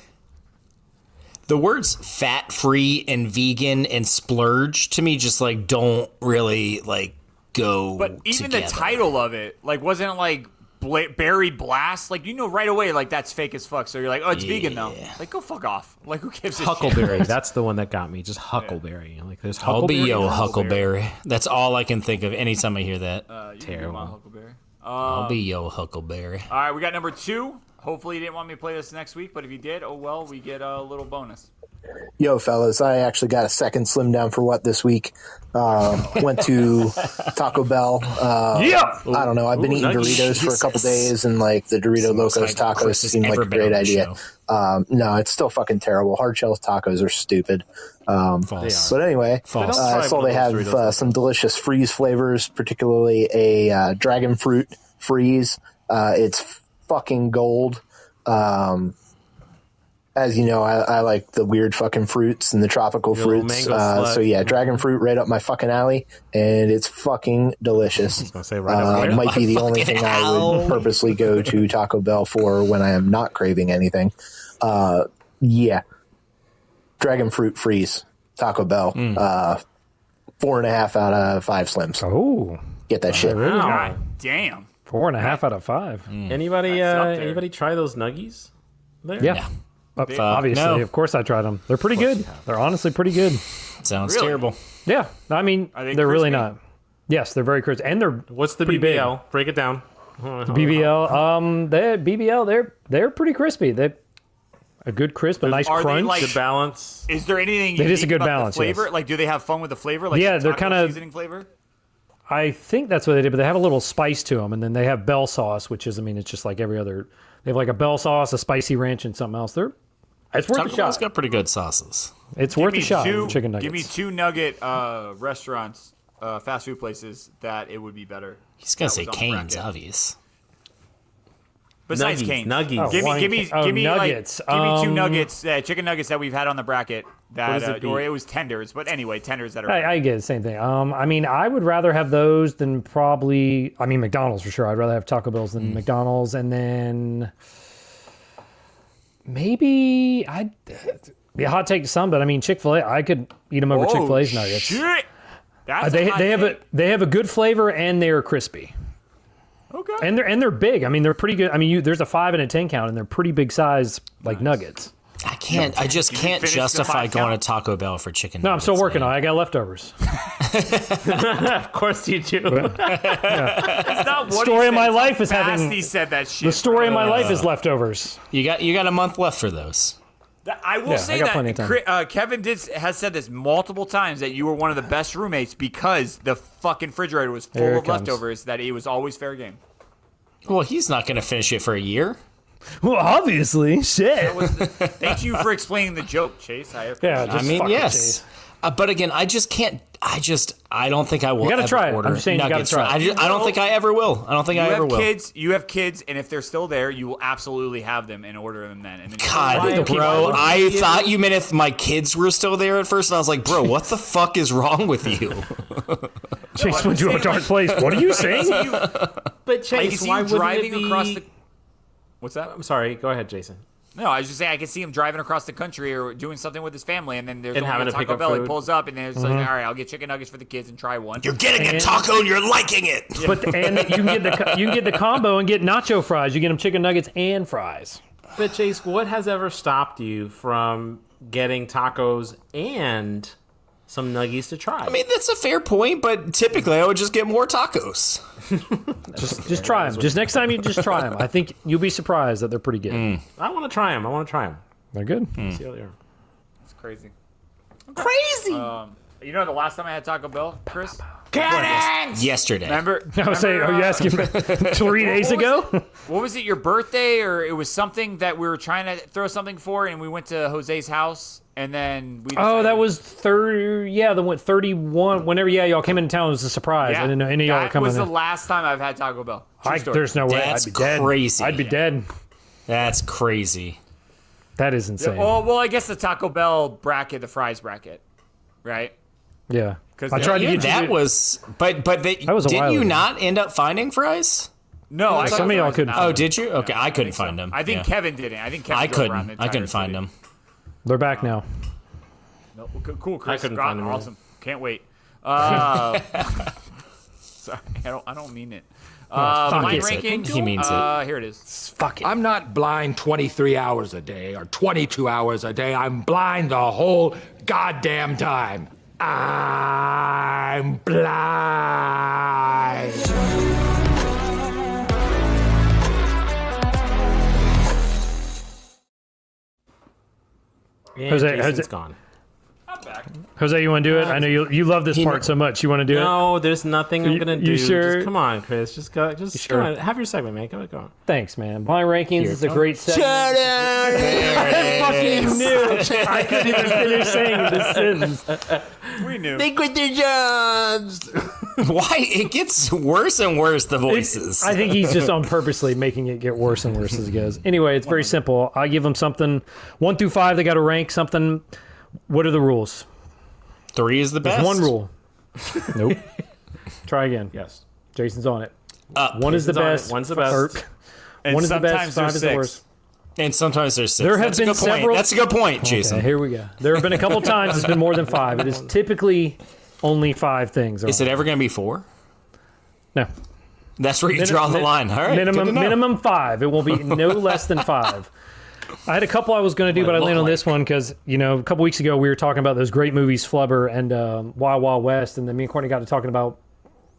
The words fat-free and vegan and splurge to me just like don't really like go But even together. the title of it, like, wasn't it like berry blast, like, you know right away, like, that's fake as fuck. So you're like, oh, it's vegan though. Like, go fuck off. Like, who gives a shit? Huckleberry. That's the one that got me. Just Huckleberry. Like, there's I'll be Huckleberry. yo Huckleberry. That's all I can think of anytime I hear that. You can be my Huckleberry. I'll be yo Huckleberry. All right, we got number 2. Hopefully you didn't want me to play this next week, but if you did, oh well, we get a little bonus. Yo, fellas, I actually got a second slim down for what this week. Went to Taco Bell. I don't know. I've been eating Doritos for a couple days, and like the Dorito Locos tacos seem like a great idea. No, it's still fucking terrible. Hard shell tacos are stupid. False. But anyway, False. I saw they have some delicious freeze flavors, particularly a dragon fruit freeze. It's fucking gold. As you know, I like the weird fucking fruits and the tropical fruits. So yeah, dragon fruit right up my fucking alley, and it's fucking delicious. I was gonna say right might be the only thing I would purposely go to Taco Bell for when I am not craving anything. Yeah, dragon fruit freeze, Taco Bell. 4.5 out of 5 slims. Oh, get that shit. God damn. 4.5 out of 5. Anybody try those nuggies? There? Yeah. Obviously, no. of course I tried them. They're pretty good. They're honestly pretty good. Sounds Really? terrible. Yeah, I mean, Are they they're really crispy? not. Yes, they're very crisp, and they're What's the pretty BBL? Break it down. BBL. They're pretty crispy. They a good crisp, a nice Are they crunch. like- Good balance. Is there anything It is a unique good about balance, the flavor? yes. Like, do they have fun with the flavor? Like, Yeah, the they're taco kinda- seasoning flavor? I think that's what they did, but they have a little spice to them, and then they have bell sauce, which is, I mean, it's just like every other. They have like a bell sauce, a spicy ranch, and something else. It's worth Taco a Bell's shot. got pretty good sauces. It's worth a shot. Two, Chicken nuggets. Give me 2 nugget restaurants, fast food places that it would be better. He's gonna That say was on the Cane's, bracket. obvious. Besides Nuggies, Cane's. nuggies. Oh, Give me nuggets. Give me 2 nuggets, chicken nuggets that we've had on the bracket. That does it be? or it was tenders, but anyway, tenders that are. I get the same thing. I mean, I would rather have those than probably. I mean, McDonald's for sure. I'd rather have Taco Bell's than McDonald's, and then maybe I'd be a hot take to some, but I mean, Chick-fil-A. I could eat them over Chick-fil-A's nuggets. Shit! That's They a hot have take. they have a good flavor and they're crispy. Okay. And they're big. I mean, they're pretty good. I mean, there's a 5 and a 10 count, and they're pretty big size, like nuggets. I just can't finish the justify 5 going count? to Taco Bell for chicken No, I'm still nuggets, working man. on it. I got leftovers. Of course you do. It's not what Story he of my said, it's life how is fast having- he said that shit. The story of my life is leftovers. You got a month left for those. I will Yeah, say I got plenty of that time. Kevin has said this multiple times that you were one of the best roommates because the fucking refrigerator was Here full it of comes. leftovers. That it was always fair game. Well, he's not going to finish it for a year. Well, obviously, shit. Thank you for explaining the joke, Chase. Yeah, I just mean, fuck it, yes. Chase. But again, I just can't. I don't think I will. You gotta ever try it. order I'm just saying you gotta nuggets try from- it. I don't think I ever will. I don't think I ever will. You have kids, and if they're still there, you will absolutely have them and order them then. And then God, bro, I thought you meant if my kids were still there at first, and I was like, bro, what the fuck is wrong with you? Chase went to a dark place. What are you saying? But I can Chase, see why you wouldn't driving it be... across the. What's that? I'm sorry. Go ahead, Jason. No, I was just saying I can see him driving across the country or doing something with his family, and then there's And only having a to pick Taco up Bell. He food. pulls up, and then it's like, all right, I'll get chicken nuggets for the kids and try one. You're getting a taco and you're liking it. But and you can get the combo and get nacho fries. You get them chicken nuggets and fries. But Chase, what has ever stopped you from getting tacos and some nuggies to try? I mean, that's a fair point, but typically I would just get more tacos. Just try them. Just next time you just try them. I think you'll be surprised that they're pretty good. I want to try them. They're good. See how they are. It's crazy. Crazy. You know the last time I had Taco Bell, Chris? Yesterday. Remember? I was saying, are you asking 3 days ago? What was it, your birthday, or it was something that we were trying to throw something for, and we went to Jose's house, and then we Oh, decided- that was 30. Yeah, the went 31. Whenever, y'all came into town, it was a surprise. I didn't know any of y'all were That coming was the in. last time I've had Taco Bell. True story. There's no way. That's I'd be dead. crazy. I'd be dead. That's crazy. That is insane. Well, I guess the Taco Bell bracket, the fries bracket, right? Yeah. 'Cause I tried to Yeah, get you that to- was. But That was a didn't while you ago. not end up finding fries? No, I Some of y'all couldn't Oh, did you? Okay, I couldn't find them. I think Yeah. Kevin didn't. I think Kevin I drove around the couldn't. I entire couldn't find city. them. They're back now. No, cool, Chris. I couldn't God, find them either. awesome. Can't wait. Sorry, I don't mean it. My it. ranking. He means it. Here it is. Fuck it. I'm not blind 23 hours a day or 22 hours a day. I'm blind the whole goddamn time. I'm blind. And Jose- Jason's Jose- gone. Jose, you want to do it? I know you love this part so much. You want to do it? No, there's nothing I'm gonna do. You sure? Just, come on, Chris. Just go. Just sure? go on. Have your segment, man. Go on. Thanks, man. Blind rankings is a go. great segment. I fucking knew. I couldn't even finish saying this sentence. We knew. They quit their jobs. Why? It gets worse and worse, the voices. I think he's just on purposely making it get worse and worse as it goes. Anyway, it's very simple. I give them something 1 through 5. They got to rank something. What are the rules? 3 is the best. There's one rule. Nope. Try again. Yes. Jason's on it. Up. 1 is the Jason's on it. best. 1's the best. And 1 is the sometimes best. 5 is the there's worst. 6. And sometimes there's 6. There have That's been a good several. point. That's a good point, Jason. Okay, here we go. There have been a couple times it's been more than 5. It is typically only 5 things. Is it ever going to be 4? No. That's where you draw the line. All right. good to know. Minimum 5. It will be no less than 5. I had a couple I was going to do, but I landed on this one because, a couple weeks ago we were talking about those great movies, Flubber and Wild Wild West, and then me and Courtney got to talking about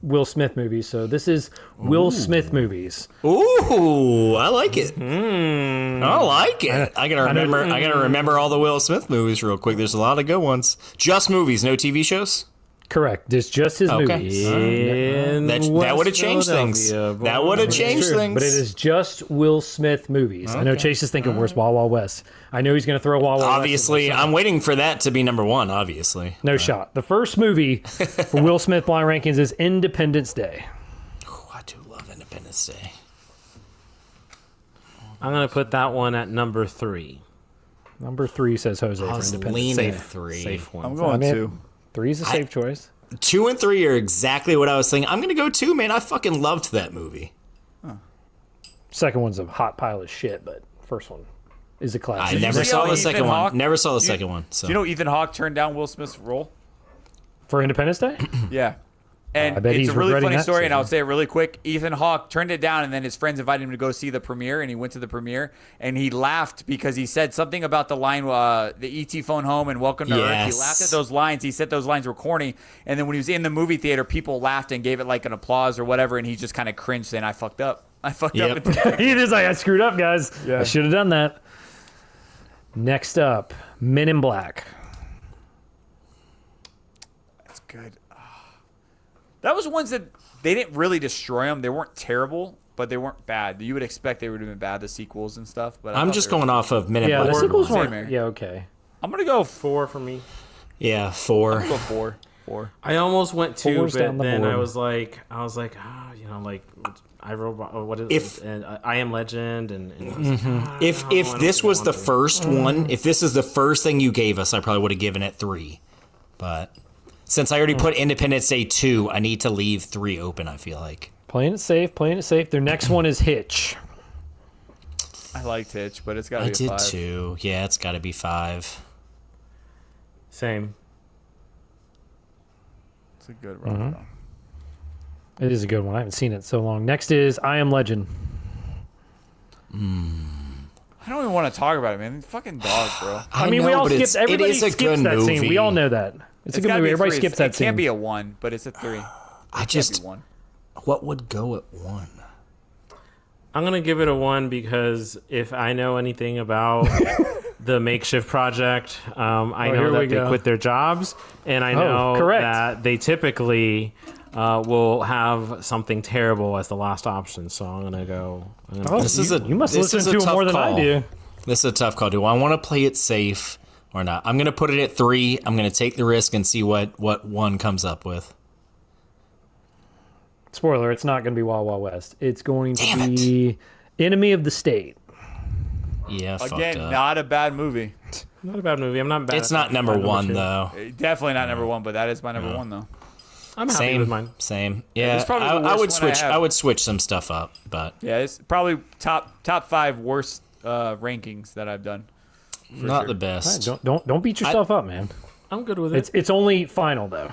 Will Smith movies. So this is Will Smith movies. Ooh, I like it. I like it. I gotta remember all the Will Smith movies real quick. There's a lot of good ones. Just movies, no TV shows. Correct. It's just his movies. That would have changed things. That would have changed things. But it is just Will Smith movies. I know Chase is thinking, where's Wild Wild West? I know he's going to throw Wild Wild West. Obviously, I'm waiting for that to be number 1, obviously. No shot. The first movie for Will Smith blind rankings is Independence Day. Oh, I do love Independence Day. I'm gonna put that one at number 3. Number 3 says Jose for was Independence leaning Day. 3. Safe one. I'm going 2. 3 is a safe choice. 2 and 3 are exactly what I was thinking. I'm gonna go 2, man. I fucking loved that movie. Second one's a hot pile of shit, but first one is a classic. I never see saw how the second Ethan one. Hawke- Never saw the second one. So Do you know Ethan Hawke turned down Will Smith's role? For Independence Day? Yeah. And I bet it's he's a really regretting funny that story, and decision. I'll say it really quick. Ethan Hawke turned it down, and then his friends invited him to go see the premiere, and he went to the premiere, and he laughed because he said something about the line, the E.T. phone home and welcome to Earth. He Yes. laughed at those lines. He said those lines were corny, and then when he was in the movie theater, people laughed and gave it like an applause or whatever, and he just kind of cringed saying, I fucked up. I fucked up. He is like, I screwed up, guys. Yeah. I should have done that. Next up, Men in Black. That's good. That was ones that they didn't really destroy them. They weren't terrible, but they weren't bad. You would expect they would have been bad, the sequels and stuff. But I'm just going off of Men in Yeah, Black. the sequels Same weren't. here. Yeah, okay. I'm gonna go 4 for me. Yeah, 4. I'll go 4. 4. I almost went 2, Four's but down the then I board. was like, I wrote what is If- it? And I Am Legend, and If this was the first one, if this is the first thing you gave us, I probably would have given it 3. But since I already put Independence Day 2, I need to leave 3 open, I feel like. Playing it safe, playing it safe. Their next one is Hitch. I liked Hitch, but it's got to I be a did 5. too. Yeah, it's got to be 5. same. It's a good run. It is a good one. I haven't seen it in so long. Next is I Am Legend. I don't even want to talk about it, man. Fucking dog, bro. I mean, know, we all but skipped. it's- it Everybody is a skips good that scene. movie. We all know that. It's a good gotta movie. be a Everybody 3. skips that It scene. can't be a 1, but it's a 3. I Can't just, be 1. what would go at 1? I'm gonna give it a 1 because if I know anything about the makeshift project, I here know we that they go. quit their jobs, and I know correct. that they typically will have something terrible as the last option. So I'm gonna go. Oh, This is a you must this listen is a to it tough more than call. I do. This is a tough call. Do I want to play it safe or not? I'm going to put it at 3. I'm going to take the risk and see what 1 comes up with. Spoiler: it's not going to be Wild Wild West. It's going to Damn be Enemy of the State. Yeah, fucked Again, up. not a bad movie. Not a bad movie. I'm not bad. It's not number 1 though. Definitely not number 1, but that is my number 1 though. I'm happy Same, with mine. same. Yeah, it's probably the I worst would one I switch. have. I would switch some stuff up, but Yeah, it's probably top 5 worst rankings that I've done. not sure. the best. Don't beat yourself up, man. I'm good with it. It's only final though.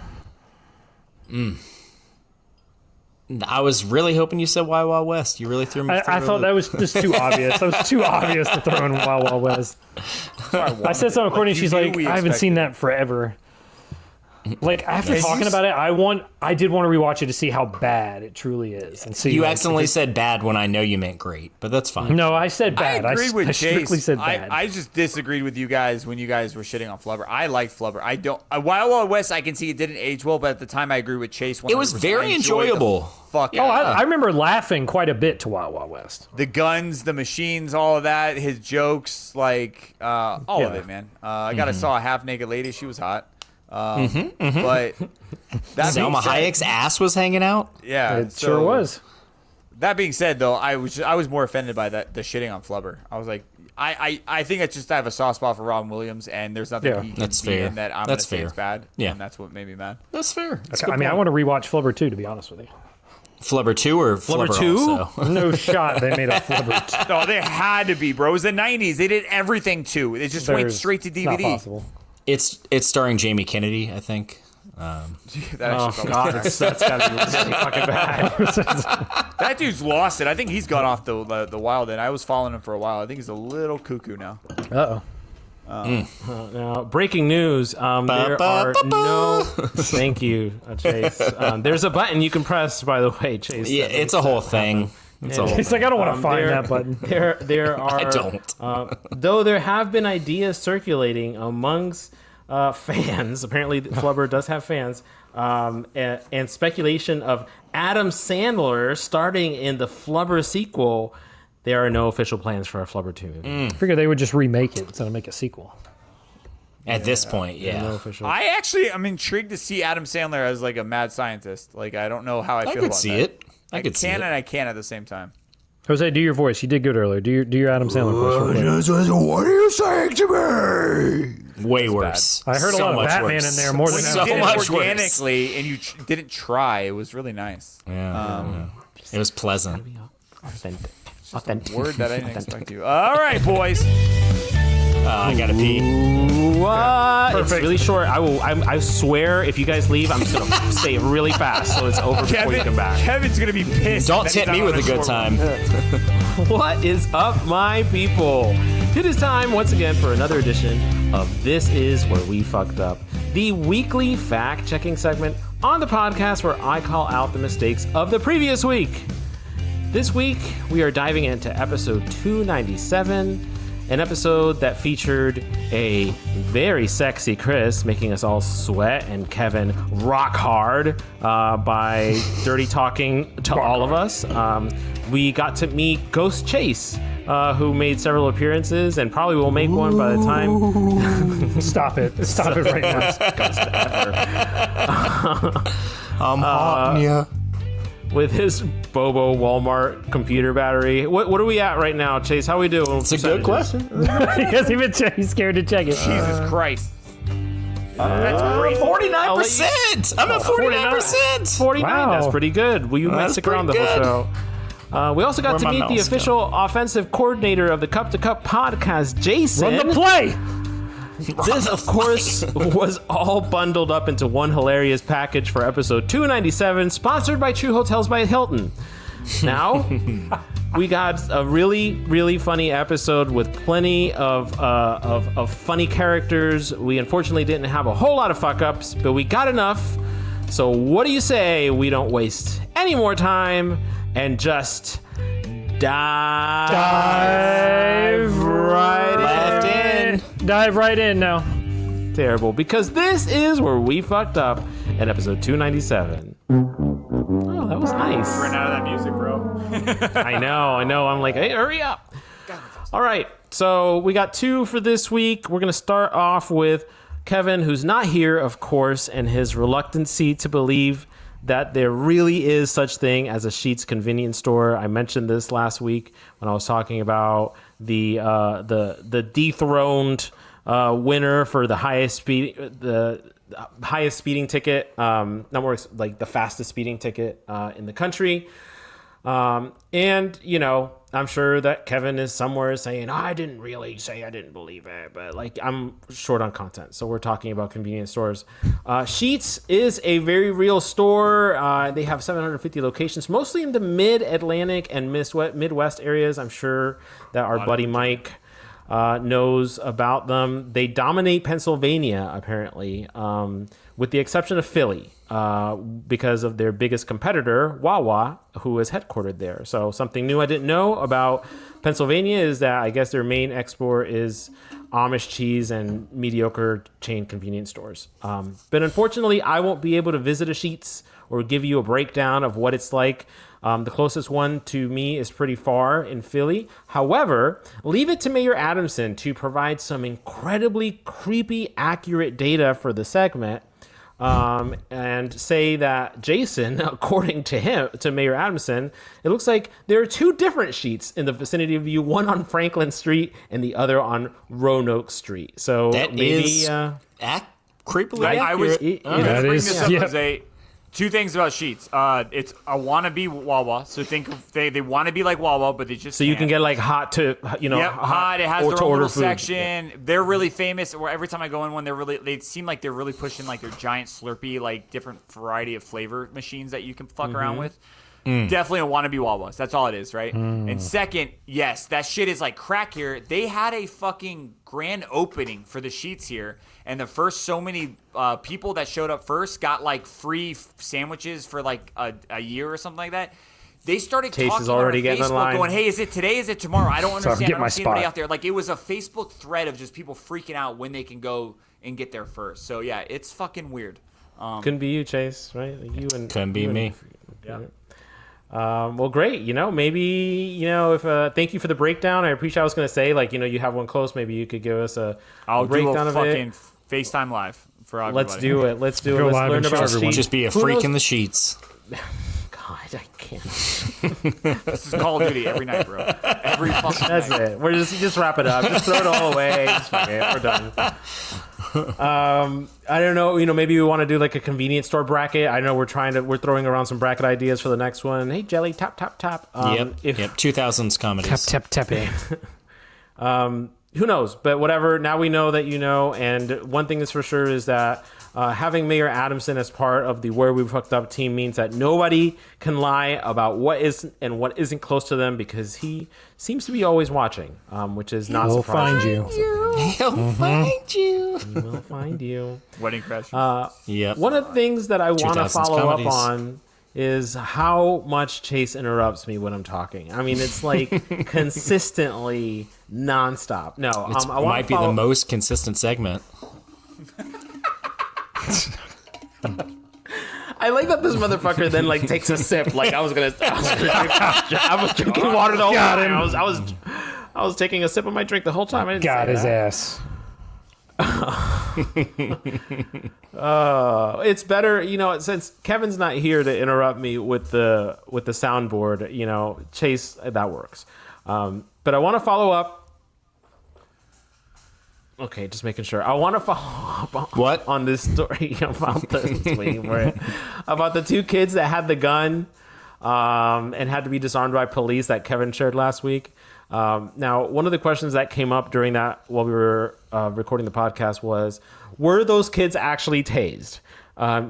I was really hoping you said Wild Wild West. You really threw me. I thought that was just too obvious. That was too obvious to throw in Wild Wild West. I said something to Courtney. She's like, I haven't seen that forever. Like, after talking about it, I did want to rewatch it to see how bad it truly is. And see, you like, accidentally said bad when I know you meant great, but that's fine. No, I said bad. I agreed with I Chase. strictly said bad. I just disagreed with you guys when you guys were shitting on Flubber. I liked Flubber. I don't. Wild Wild West, I can see it didn't age well, but at the time I agree with Chase. 100%. It was very enjoyable. Fuck. I remember laughing quite a bit to Wild Wild West. The guns, the machines, all of that, his jokes, like all of it, man. I saw a half naked lady. She was hot. But that Selma Hayek's ass was hanging out. Yeah, It sure was. That being said, though, I was more offended by the shitting on Flubber. I was like, I think it's just I have a soft spot for Robin Williams, and there's nothing he can That's be fair. in that I'm That's gonna say fair. it's bad. Yeah. And that's what made me mad. That's fair. That's I mean, I want to rewatch Flubber 2, to be honest with you. Flubber 2 or Flubber 2? Also? No shot they made a Flubber 2. No, they had to be, bro. It was the 90s. They did everything too. They just went straight to DVD. Not possible. It's starring Jamie Kennedy, I think. God, that's gotta be really fucking bad. that dude's lost it. I think he's gone off the wild end. I was following him for a while. I think he's a little cuckoo now. Now, breaking news. There are no. Thank you, Chase. There's a button you can press. By the way, Chase. Yeah, it's a whole thing. It's like I don't want to find that button. There are. I don't. Though there have been ideas circulating amongst fans. Apparently, Flubber does have fans. And speculation of Adam Sandler starting in the Flubber sequel. There are no official plans for a Flubber 2 movie. I figure they would just remake it instead of make a sequel. At this point, yeah. No official. I'm intrigued to see Adam Sandler as like a mad scientist. Like I don't know how I feel about that. I could see it. And I can at the same time. Jose, do your voice. You did good earlier. Do your Adam Sandler voice. What are you saying to me? Way worse. I heard a lot of Batman in there more than When that. you did much it worse. organically and you didn't try, it was really nice. Yeah. It was pleasant. Authentic. Word that I didn't expect you. All right, boys. I gotta pee. What? Perfect. It's really short. I swear, if you guys leave, I'm just gonna say it really fast so it's over before you come back. Kevin's gonna be pissed. Don't that tip he's me not with on a good short time. What is up, my people? It is time once again for another edition of This Is Where We Fucked Up, the weekly fact-checking segment on the podcast where I call out the mistakes of the previous week. This week, we are diving into episode 297, an episode that featured a very sexy Chris making us all sweat and Kevin rock hard by dirty talking to all of us. We got to meet Ghost Chase, who made several appearances and probably will make one by the time. Stop it right now. I'm hot, yeah. With his Bobo Walmart computer battery. What are we at right now, Chase? How we doing? It's a good question. He hasn't even checked. He's scared to check it. Jesus Christ. That's 49%. I'm at 49%. 49. Wow. That's pretty good. Well, you might That's stick around the pretty whole show. We also got Where'd to my meet the mouse official offensive coordinator of the Cup to Cup podcast, Jason. Run the play. This, of course, was all bundled up into one hilarious package for episode 297, sponsored by True Hotels by Hilton. Now, we got a really, really funny episode with plenty of funny characters. We unfortunately didn't have a whole lot of fuck-ups, but we got enough. So what do you say we don't waste any more time and just dive right in now. Terrible, because this is where we fucked up in episode 297. Oh, that was nice. Ran out of that music, bro. I know. I'm like, hey, hurry up. All right, so we got two for this week. We're going to start off with Kevin, who's not here, of course, and his reluctancy to believe that there really is such thing as a Sheetz convenience store. I mentioned this last week when I was talking about the dethroned winner for the highest speeding ticket, not more like the fastest speeding ticket in the country. And, you know, I'm sure that Kevin is somewhere saying, I didn't really say I didn't believe it, but like I'm short on content. So we're talking about convenience stores. Sheetz is a very real store. They have 750 locations, mostly in the mid-Atlantic and Midwest areas. I'm sure that our buddy Mike knows about them. They dominate Pennsylvania, apparently, with the exception of Philly, because of their biggest competitor, Wawa, who is headquartered there. So something new I didn't know about Pennsylvania is that I guess their main export is Amish cheese and mediocre chain convenience stores. But unfortunately, I won't be able to visit a Sheetz or give you a breakdown of what it's like. The closest one to me is pretty far in Philly. However, leave it to Mayor Adamson to provide some incredibly creepy, accurate data for the segment. And say that Jason, according to Mayor Adamson, it looks like there are two different Sheetz in the vicinity of you, one on Franklin Street and the other on Roanoke Street. So that maybe is creepily accurate. I was bring this up yeah. as two things about Sheetz. It's a wannabe Wawa, so think of, they want to be like Wawa, but they just so you can get like hot to hot. It has their own little food. section. Yeah. They're really famous. Where every time I go in one, they seem like they're really pushing like their giant Slurpee, like different variety of flavor machines that you can fuck around with. Definitely a wannabe Wawa's. That's all it is, right? And second, yes, that shit is like crack here. They had a fucking grand opening for the Sheetz here, and the first so many people that showed up first got like free sandwiches for like a year or something like that. They started Taste talking is on already getting Facebook, online. going, "Hey, is it today? Is it tomorrow? I don't understand. I get don't my see anybody spot." out there." Like it was a Facebook thread of just people freaking out when they can go and get there first. So yeah, it's fucking weird. Couldn't be you, Chase, right? Like you and Couldn't be me. Yeah. Well, great. You know, maybe, if thank you for the breakdown. I appreciate. I was going to say, like, you have one close. Maybe you could give us a breakdown do a of fucking it. FaceTime live for everybody. Let's do it. Let's do it. Go Let's live learn and show about everyone. Sheetz. Just be a Who freak knows? in the sheets. God, I can't. This is Call of Duty every night, bro. Every fucking That's night. it. We're just wrap it up. Just throw it all away. Just fuck it. We're done. I don't know. Maybe we want to do like a convenience store bracket. I know we're throwing around some bracket ideas for the next one. Hey, Jelly, tap. Yep. 2000s comedies. Tap. Who knows? But whatever. Now we know that you know. And one thing is for sure is that having Mayor Adamson as part of the Where We Fucked Up team means that nobody can lie about what is and what isn't close to them, because he seems to be always watching, which is not We'll surprising. find you. He'll find you. He will find you. Wedding Crashers. Yep. One of the things that I want to 2000s follow comedies. up on is how much Chase interrupts me when I'm talking. I mean, it's like consistently nonstop. No, It I want might to be follow. the most consistent segment. I like that this motherfucker then like takes a sip. Like I was drinking water the whole time. I was taking a sip of my drink the whole time. I didn't Got say his that. ass. It's better, since Kevin's not here to interrupt me with the soundboard. Chase, that works. But I want to follow up. Okay, just making sure. I want to follow up on this story about the two kids that had the gun and had to be disarmed by police that Kevin shared last week. Now, one of the questions that came up during that while we were recording the podcast was, were those kids actually tased?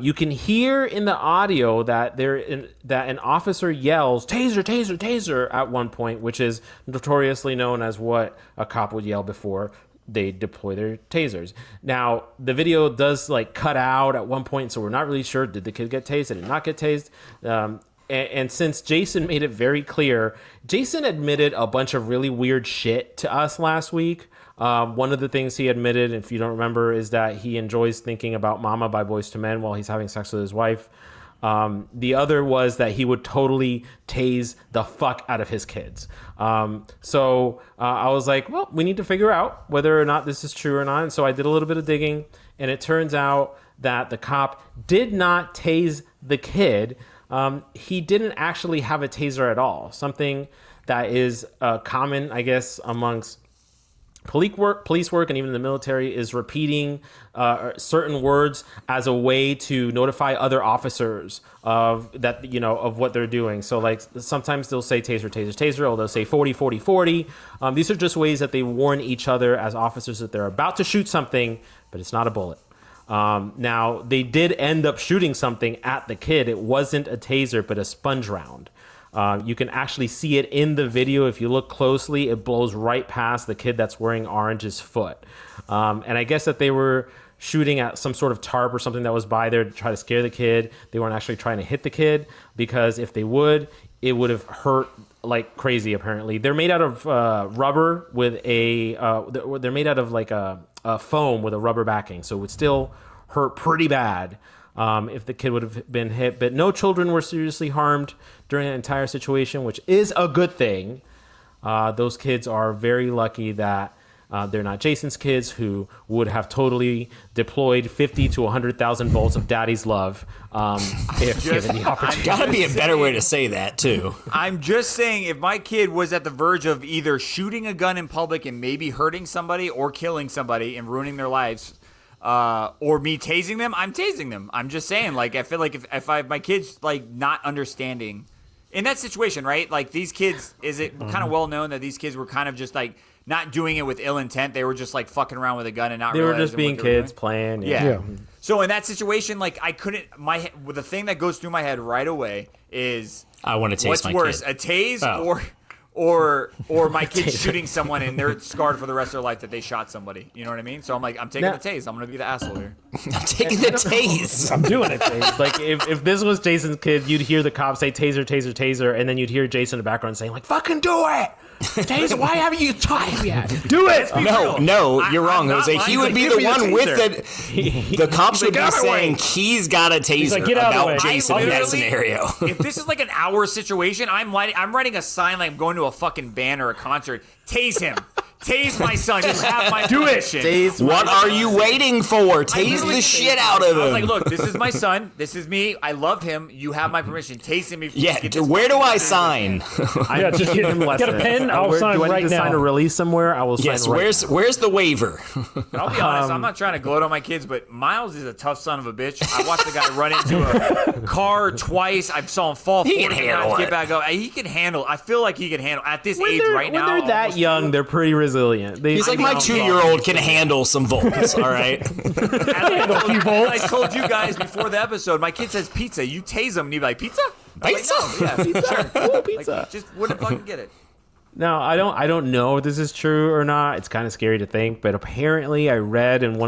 You can hear in the audio that that an officer yells, "Taser, taser, taser," at one point, which is notoriously known as what a cop would yell before they deploy their tasers. Now, the video does cut out at one point, so we're not really sure, did the kid get tased, did it not get tased? And since Jason made it very clear, Jason admitted a bunch of really weird shit to us last week. One of the things he admitted, if you don't remember, is that he enjoys thinking about Mama by Boyz II Men while he's having sex with his wife. The other was that he would totally tase the fuck out of his kids. So I was like, well, we need to figure out whether or not this is true or not. And so I did a little bit of digging, and it turns out that the cop did not tase the kid. He didn't actually have a taser at all. Something that is common, I guess, amongst police work and even the military is repeating certain words as a way to notify other officers of that, of what they're doing. So like sometimes they'll say taser, taser, taser, or they'll say 40, 40, 40. These are just ways that they warn each other as officers that they're about to shoot something, but it's not a bullet. Now they did end up shooting something at the kid. It wasn't a taser, but a sponge round. You can actually see it in the video. If you look closely, it blows right past the kid that's wearing orange's foot. And I guess that they were shooting at some sort of tarp or something that was by there to try to scare the kid. They weren't actually trying to hit the kid, because if they would, it would have hurt like crazy, apparently. They're made out of rubber with they're made out of like a foam with a rubber backing. So it would still hurt pretty bad. If the kid would have been hit, but no children were seriously harmed during the entire situation, which is a good thing. Those kids are very lucky that they're not Jason's kids, who would have totally deployed 50 to 100,000 volts of daddy's love if given the opportunity. Gotta be a better way to say that too. I'm just saying, if my kid was at the verge of either shooting a gun in public and maybe hurting somebody or killing somebody and ruining their lives, or me tasing them, I'm tasing them. I'm just saying, like, I feel like if my kids, like, not understanding in that situation, right? Like, these kids, is it kind of well known that these kids were kind of just, like, not doing it with ill intent? They were just, like, fucking around with a gun and not realizing They were just being kids playing. Yeah. So in that situation, like, I couldn't, the thing that goes through my head right away is, I want to tase what's my worse, kid. a tase or my kid shooting someone and they're scarred for the rest of their life that they shot somebody. You know what I mean? So I'm like, I'm taking the tase. I'm going to be the asshole here. I'm taking the tase. I'm doing it. Like if this was Jason's kid, you'd hear the cops say taser, taser, taser, and then you'd hear Jason in the background saying like, "Fucking do it, taser! Why haven't you tried him yet? Do it!" No, you're wrong, Jose. He would be the one with the cops would be saying he's got a taser like, get out of the about way. Jason in that scenario. If this is like an hour situation, I'm writing a sign like I'm going to a fucking band or a concert. Tase him. Tase my son. You have my permission. What are you waiting for? Tase the shit out of him. I was like, look, this is my son. This is me. I love him. You have my permission. Tase him. Yeah, where do I sign? Yeah, just get a pen. I'll sign right now. Sign a release somewhere. I will sign. Yes, right where's the waiver? I'll be honest. I'm not trying to gloat on my kids, but Miles is a tough son of a bitch. I watched the guy run into a car twice. I saw him fall. He can handle it. Get back up. He can handle. I feel like he can handle at this when age right now. When they're that young, they're pretty resilient. He's like, my 2-year-old can handle some volts. All right. I told you guys before the episode, my kid says pizza. You tase him and you be like, pizza? Pizza? Like, no, yeah, pizza. Cool, pizza. Like, just wouldn't fucking get it. Now, I don't know if this is true or not. It's kind of scary to think, but apparently I read in this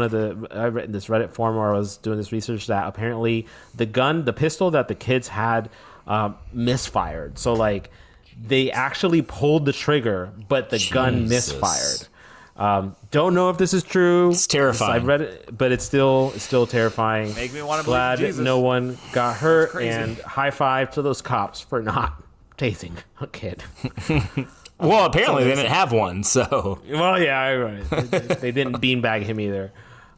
Reddit forum where I was doing this research that apparently the pistol that the kids had misfired. So like they actually pulled the trigger, but the gun misfired. Don't know if this is true. It's terrifying. I read it, but it's still terrifying. Make me want to Glad believe Jesus. no one got hurt, and high five to those cops for not tasing a kid. Well, apparently they didn't have one, so. Well, yeah, right. They didn't beanbag him either.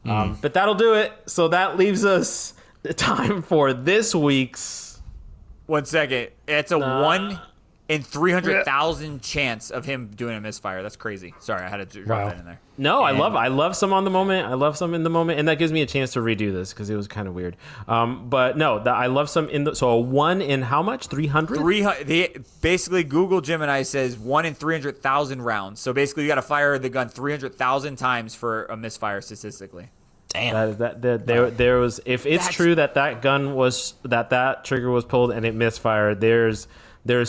But that'll do it. So that leaves us the time for this week's. 1 second. It's a 1 in 300,000 chance of him doing a misfire. That's crazy. Sorry, I had to drop that in there. No, I love some on the moment. I love some in the moment, and that gives me a chance to redo this because it was kind of weird. But no, I love some in the. So a 1 in how much? 300. Basically, Google Gemini says 1 in 300,000 rounds. So basically, you got to fire the gun 300,000 times for a misfire statistically. Damn. There was. If it's true that gun was that trigger was pulled and it misfired, there's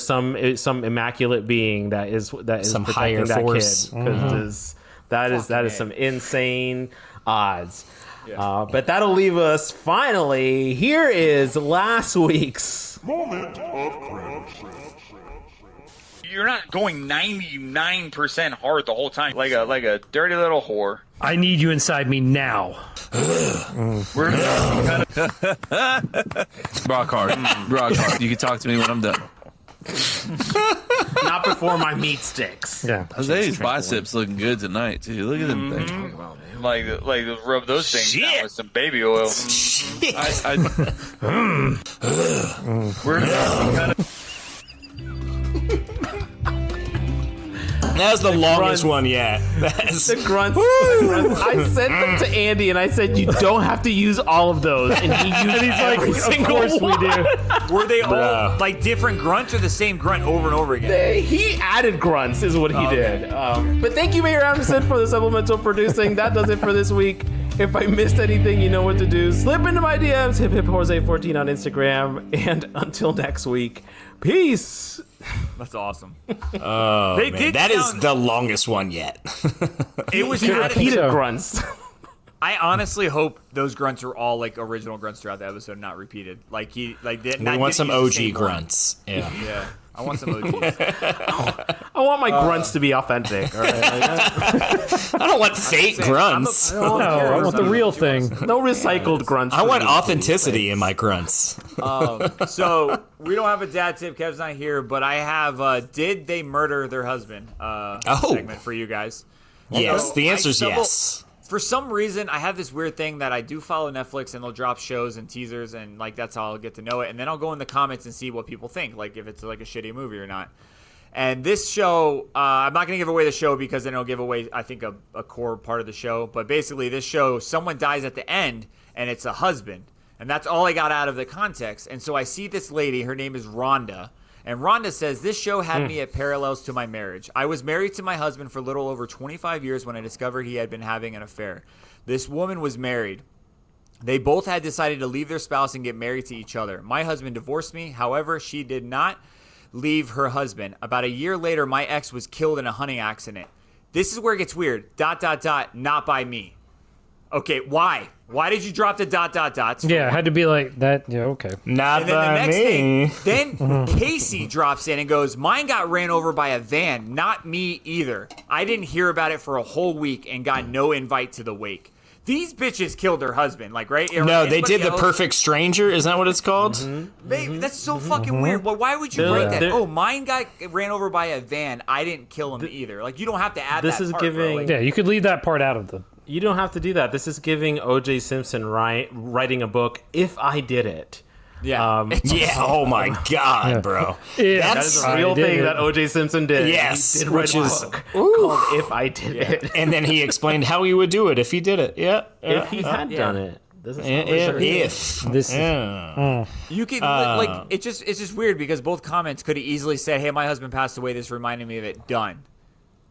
some immaculate being that is some protecting higher that force. kid because that is some insane odds. Yeah. But that'll leave us finally. Here is last week's moment of cringe. You're not going 99% hard the whole time like a dirty little whore. I need you inside me now. Rock hard. You can talk to me when I'm done. Not before my meat sticks. Yeah, Jose's biceps looking good tonight too. Look at them things. Like rub those things down with some baby oil. That was the longest one yet. That's The grunts. I sent them to Andy and I said, you don't have to use all of those. And he used And he's like, every of single course we one. do. Were they all Bro. like different grunts or the same grunt over and over again? He added grunts is what he did. But thank you, Mayor Anderson, for the supplemental producing. That does it for this week. If I missed anything, you know what to do. Slip into my DMs, hip14 on Instagram. And until next week, peace. That's awesome. oh, They man. did That is sound- the longest one yet. It was He kind of repeated so. grunts. I honestly hope those grunts are all like original grunts throughout the episode, not repeated. Like he, like they, We not want some didn't use OG the same one. grunts. Yeah. Yeah, I want some OGs. I want my grunts to be authentic. All right, I don't want fake grunts. No, I want the real thing. no recycled grunts. I for want me. authenticity in my grunts. So we don't have a dad tip. Kev's not here, but I have. Did they murder their husband? Segment for you guys. Yes, So the answer I is stumbled- yes. For some reason, I have this weird thing that I do follow Netflix, and they'll drop shows and teasers, and like that's how I'll get to know it. And then I'll go in the comments and see what people think, like if it's like a shitty movie or not. And this show, I'm not going to give away the show because then it'll give away, I think, a core part of the show. But basically, this show, someone dies at the end, and it's a husband. And that's all I got out of the context. And so I see this lady, her name is Rhonda. And Rhonda says, this show had me at parallels to my marriage. I was married to my husband for a little over 25 years when I discovered he had been having an affair. This woman was married. They both had decided to leave their spouse and get married to each other. My husband divorced me. However, she did not leave her husband. About a year later, my ex was killed in a hunting accident. This is where it gets weird. ... Not by me. Okay, why? Why did you drop the ... Yeah, it had to be like that. Yeah, okay. Not And then the by next me. thing, then Casey drops in and goes, mine got ran over by a van, not me either. I didn't hear about it for a whole week and got no invite to the wake. These bitches killed their husband, like, right? No, they did the Anybody else- perfect stranger. Is that what it's called? That's so fucking weird. But why would you They're- write that? they're- Oh, mine got ran over by a van. I didn't kill him either. Like, you don't have to add This that is part, bro. giving- Like, Yeah, you could leave that part out of the. You don't have to do that. This is giving O.J. Simpson writing a book. If I did it. yeah. Yeah. Oh my God, bro. Yeah, That is That's a real I did thing it. that O.J. Simpson did. Yes, He did write which a is- book called If I Did It. and then he explained how he would do it if he did it. Yeah. If he had done it. This is how it should If. This. You could like it's just weird because both comments could have easily said, "Hey, my husband passed away. This reminded me of it." Done.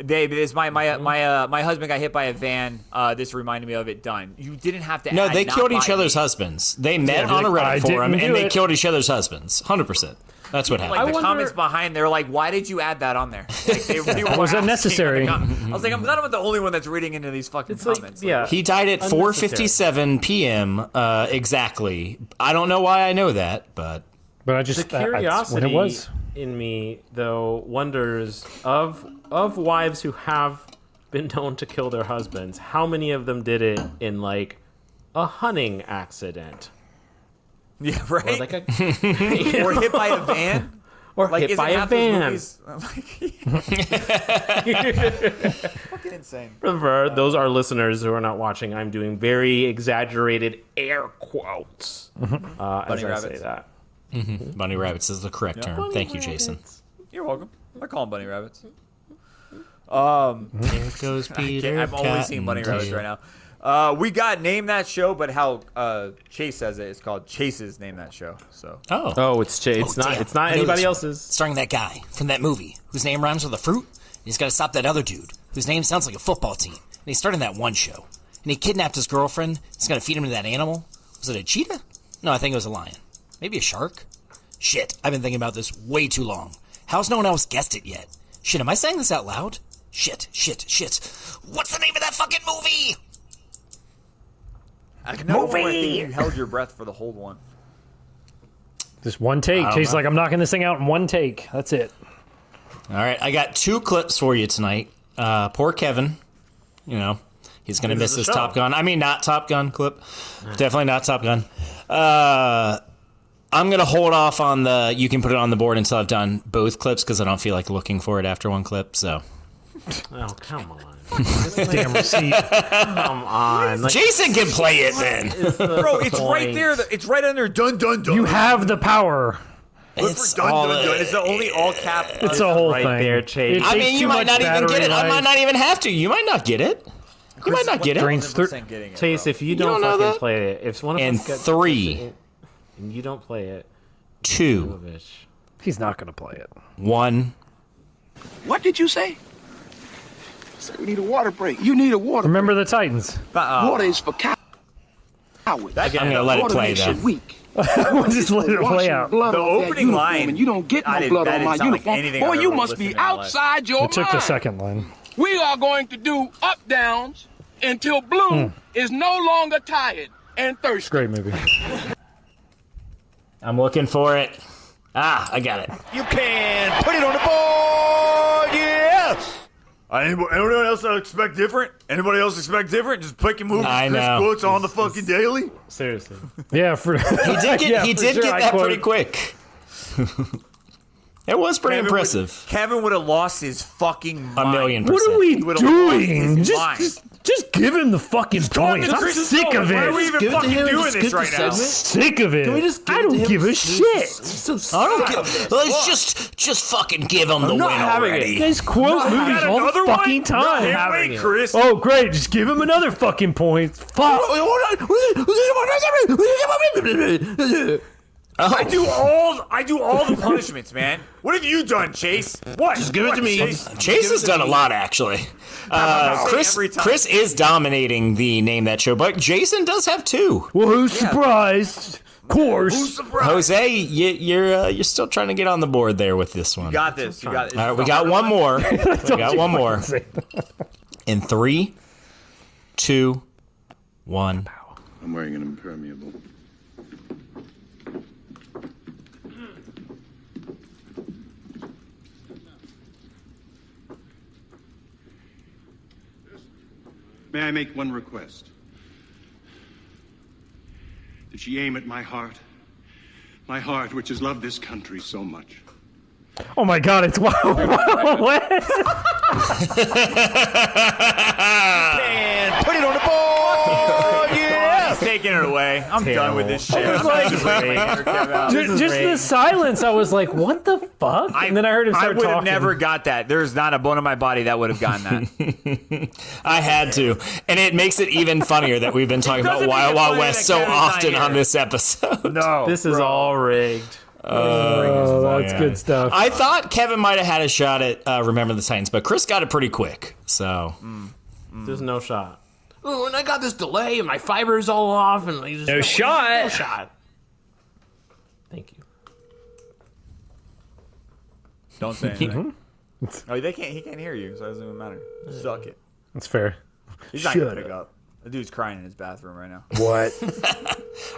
My husband got hit by a van. This reminded me of it. Done. You didn't have to. No, add they not killed by each other's me. husbands. They met be on a like, Reddit I forum didn't and do they it. killed each other's husbands. 100%. That's what happened. Like the wonder- comments behind, they're like, "Why did you add that on there?" Like, they were Was that asking necessary? on the I was like, "I'm not the only one that's reading into these fucking It's like, comments." yeah. He died at Unnecessary. 4:57 p.m. Exactly. I don't know why I know that, but But I just The that's curiosity when it was. in me, though, wonders of wives who have been known to kill their husbands, how many of them did it in, like, a hunting accident? yeah, right. Or, like, a, Or hit by a van. or Like, hit isn't by a half those van. movies- Fucking insane. For those are listeners who are not watching, I'm doing very exaggerated air quotes as Bunny I rabbits. say that. bunny rabbits is the correct term. Thank you, Jason. You're welcome. I call them bunny rabbits. There goes Peter. I'm only seeing bunny rabbits right now. We got Name That Show, but how Chase says it, it's called Chase's Name That Show. So Oh. Oh, it's Chase. damn. It's not I know anybody this one. else's. Starring that guy from that movie whose name rhymes with a fruit. He's got to stop that other dude whose name sounds like a football team. And he started in that one show. And he kidnapped his girlfriend. He's going to feed him to that animal. Was it a cheetah? No, I think it was a lion. Maybe a shark? Shit, I've been thinking about this way too long. How's no one else guessed it yet? Shit, am I saying this out loud? Shit. What's the name of that fucking movie? I can never remember, I think you held your breath for the whole one. Just one take. Chase like, I'm knocking this thing out in one take. That's it. All right, I got 2 clips for you tonight. Poor Kevin. You know, he's going to miss his Top Gun. I mean, not Top Gun clip. Definitely not Top Gun. I'm going to hold off on the, you can put it on the board until I've done both clips because I don't feel like looking for it after one clip. So, Oh, come on. Damn receipt. Come on. Like, Jason can play it then. Bro, it's right there. It's right under dun dun dun. You have the power. Look for dun. It's the only all cap. It's a whole right thing. there, Chase. It I takes mean, too you might much not even get it. battery I might life. not even have to. You might not get it. You might not get it. Drains getting it, Chase, bro. if you don't don't know fucking that? play it, if one of And us gets 3, and you don't play it, 2, bitch. He's not going to play it. 1. What did you say? Said we need a water break. You need a water Remember the Titans. Water is for cowards. I'm gonna let it Water play makes you though. weak. We'll just let it Wash play your out. blood The off that opening uniform, line, and you don't get I no didn't- blood that on didn't my sound like uniform. anything I've Boy, ever you must listened be to in my life. outside your It took the mind. second line. We are going to do up downs until Blue is no longer tired and thirsty. Great movie. I'm looking for it. I got it. You can put it on the board. Yes. Anyone else expect different? Anybody else expect different? Just pick and move. I Chris know. quotes on the fucking daily. Seriously. Yeah, for He did get, yeah, he for did sure, get I that quote- pretty quick. It was pretty impressive. Kevin would have lost his fucking mind. 1,000,000%. What are we He would've lost doing? his Just, mind. just give him the fucking Talking points. to I'm Chris sick of Why are we it. even Give it to fucking him and doing just this skip the right now? segment? Sick of it. Can we just give I it to don't him? give a He's shit. so I don't sick. care. Let's just fucking give him the win not having already. You guys quote movies got all another the one? fucking time. Can't wait, Chris. Oh, great. Just give him another fucking point. Fuck. I do all the punishments, man. What have you done, Chase? What? Just give it to me. Chase has done a lot, actually. Chris is dominating the Name That Show, but Jason does have 2. Well, who's surprised? Of course. Who's surprised? Jose, you're still trying to get on the board there with this one. You got this. You got it. All right, we got one more. We got one more. In 3, 2, 1. I'm wearing an impermeable. May I make one request? That ye aim at my heart which has loved this country so much. Oh my God, it's Wild Wild West. And put it on the board. Yeah. He's taking it away. I'm done with this shit. I'm like- just letting my hair come out. Just the silence. I was like, what the fuck? And then I heard him I start would talking. have never got that. There's not a bone in my body that would have gotten that. I had to. And it makes it even funnier that we've been talking about doesn't Wild make it Wild funny West that so Kevin's not often here. on this episode. No. This is all rigged. Oh, that's good stuff. I thought Kevin might have had a shot at Remember the Titans, but Chris got it pretty quick. So There's no shot. Oh, and I got this delay, and my fiber's all off, and like, No shot. No shot. Thank you. Don't say anything. Oh, they can't. He can't hear you, so it doesn't even matter. Suck it. That's fair. He's not gonna pick up. The dude's crying in his bathroom right now. What?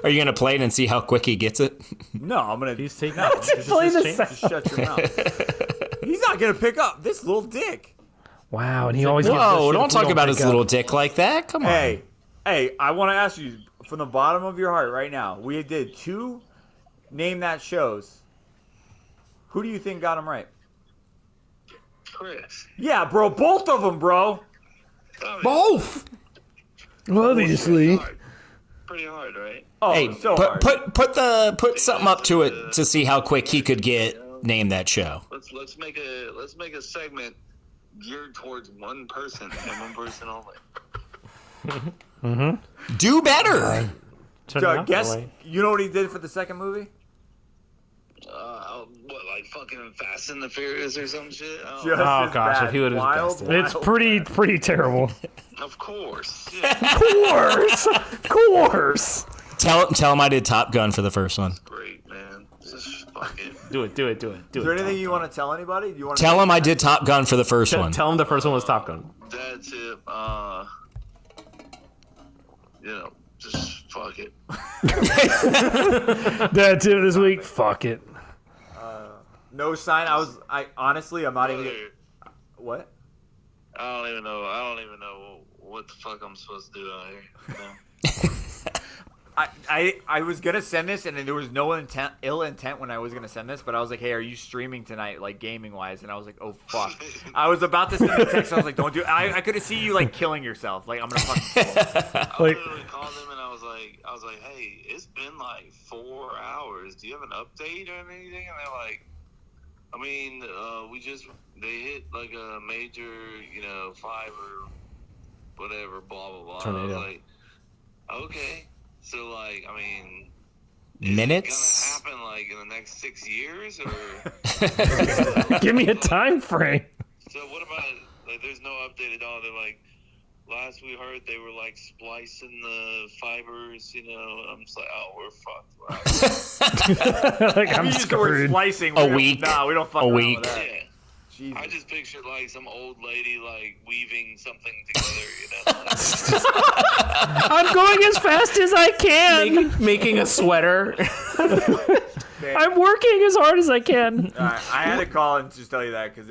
are you going to play it and see how quick he gets it? No, I'm gonna. He's taking No, just play the change. sound. just shut your mouth. He's not gonna pick up this little dick. Wow, and he always gives us Whoa, shit don't if we talk about pick his up. little dick like that. Come on. Hey, I want to ask you from the bottom of your heart right now. We did 2 Name That shows. Who do you think got them right? Chris. Yeah, bro, both of them, bro. Both. Obviously. Pretty hard, right? Oh, Hey, so hard. put something up to it to see how quick he could get Name That Show. Let's make a segment geared towards one person and one person only. Do better. Guess you know what he did for the second movie? What, like fucking Fast and the Furious or some shit? Just Oh as gosh, bad. if he would have Wild, guessed it. It's pretty terrible. Of course. Yeah. Of course. Tell him I did Top Gun for the first one. Great, man. Just fucking. Do it. Is there anything you want to tell anybody? Do you want to Tell him I did Top Gun for the first one. Tell him the first one was Top Gun. That's it. Just fuck it. That's it this week. Fuck it. No sign. I honestly, I'm not even. What? I don't even know what the fuck I'm supposed to do out here. You know? I was gonna send this, and there was no ill intent when I was gonna send this, but I was like, "Hey, are you streaming tonight, like gaming wise?" And I was like, "Oh fuck!" I was about to send a text. I was like, "Don't do it." I could have seen you like killing yourself. Like I'm gonna fucking. I literally called them and I was like, "Hey, it's been like 4 hours. Do you have an update or anything?" And they're like, "I mean, they hit like a major, 5 or whatever, blah blah blah." Tornado. I was like, okay. So, like, I mean, Minutes? Is it gonna happen, like, in the next 6 years, or? Give me a time frame. So what about, like, there's no update at all? They're like, last we heard, they were, like, splicing the fibers, I'm just like, oh, we're fucked. Like, I'm used the word screwed. splicing. A week. Nah, we don't fuck A around week. with that. Yeah. Jesus. I just pictured, like, some old lady, like, weaving something together, I'm going as fast as I can. Making a sweater. I'm working as hard as I can. All right, I had to call and just tell you that because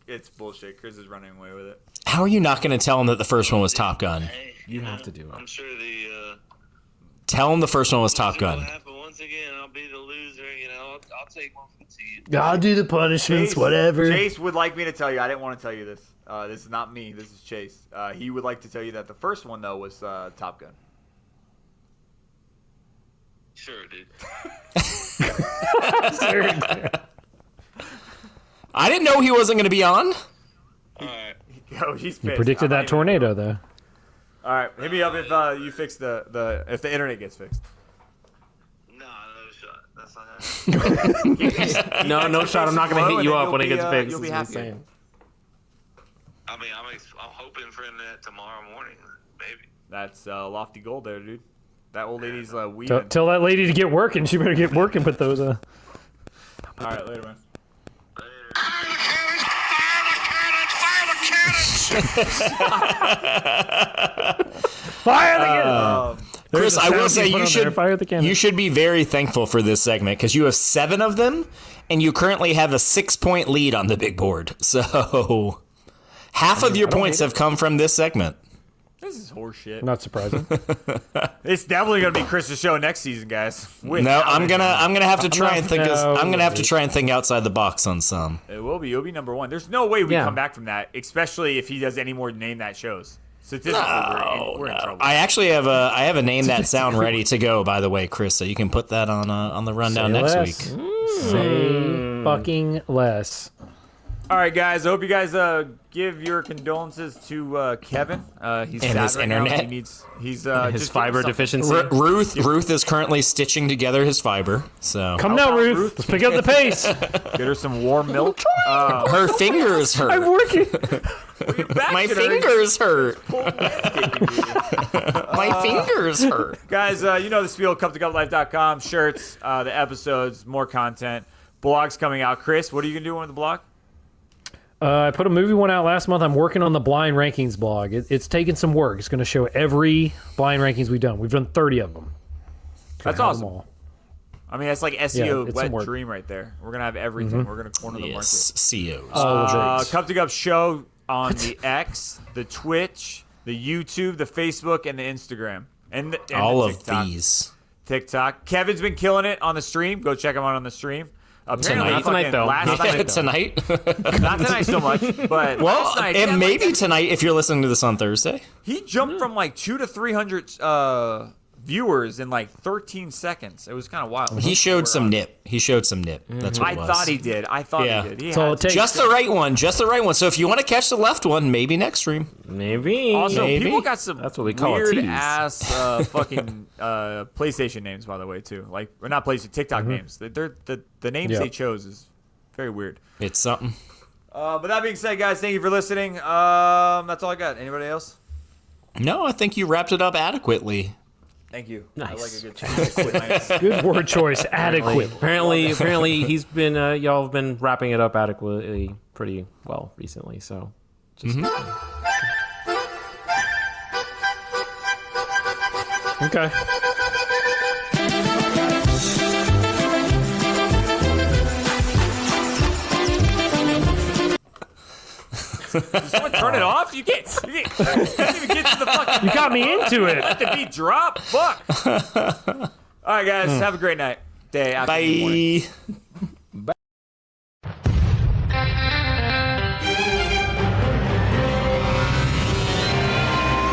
it's bullshit. Chris is running away with it. How are you not going to tell him that the first one was Top Gun? You have to do it. I'm sure Tell him the first one was Top will Gun. happen once again. I'll be the loser, I'll take one for the team. I'll do the punishments, whatever. Chase would like me to tell you. I didn't want to tell you this. This is not me. This is Chase. He would like to tell you that the first one though was Top Gun. Sure, dude. I didn't know he wasn't going to be on. All right. Yo, he's pissed. You predicted that tornado, though. All right, hit me up if you fix if the internet gets fixed. No shot. That's not happening. No shot. I'm not going to hit you up when it gets fixed. You'll be is what he's happy. saying. I mean, I'm hoping for internet tomorrow morning, maybe. That's lofty goal there, dude. That old lady's weaving. Tell that lady to get working. She better get working with those. All right, later, man. Fire the cannon! Chris, I will say Fire the cannon. you should be very thankful for this segment because you have 7 of them, and you currently have a 6-point lead on the big board. So half of your points have come from this segment. This is horseshit. Not surprising. It's definitely gonna be Chris's show next season, guys. No, I'm gonna have to try and think. I'm gonna have to try and think outside the box on some. It will be. You'll be number 1. There's no way we Yeah. come back from that, especially if he does any more name that shows. Statistically, we're in trouble. I actually have a name that sound ready to go. By the way, Chris, so you can put that on the rundown next week. Say fucking less. All right, guys. I hope you guys give your condolences to Kevin. He's And sad his right now. internet. He's His just fiber give him deficiency. Ruth is currently stitching together his fiber. So Come now, Ruth. Let's pick up the pace. Get her some warm milk. her fingers hurt. I'm working. My fingers hurt. My fingers hurt. Guys, you know the spiel. CupToCupLife.com. Shirts, the episodes, more content. Blogs coming out. Chris, what are you gonna do on the blog? I put a movie one out last month. I'm working on the blind rankings blog. It's taken some work. It's going to show every blind rankings we've done. We've done 30 of them. That's awesome. I mean, that's like SEO it's wet some work. dream right there. We're gonna have everything. We're gonna corner the market. CEOs. Cup to Cup show on the X, the Twitch, the YouTube, the Facebook, and the Instagram, and All the of TikTok. these. TikTok. Kevin's been killing it on the stream. Go check him out on the stream. Tonight, though. Last night, tonight. not tonight so much, but Well, last night, and maybe tonight if you're listening to this on Thursday. he jumped from like 200 to 300 viewers in like 13 seconds. It was kind of wild. He showed some nip. That's what I it was. thought he did. Yeah. He did. He That's all had it takes. Just the right one. So if you want to catch the left one, maybe next stream. Maybe. Also, Maybe. people got some That's what we call a weird tease. ass fucking PlayStation names, by the way, too. Like, or not PlayStation, TikTok names. They're the names Yeah. they chose is very weird. It's something. But that being said, guys, thank you for listening. That's all I got. Anybody else? No, I think you wrapped it up adequately. Thank you. Nice. I like a good choice. Nice. Good word choice. Adequate. Apparently, he's been y'all have been wrapping it up adequately pretty well recently. So, just Okay. Someone turn it off? You can't even get to the fucking... You got me into it. Let the beat drop. Fuck. All right, guys. Have a great night. Day. Afternoon, morning. Bye.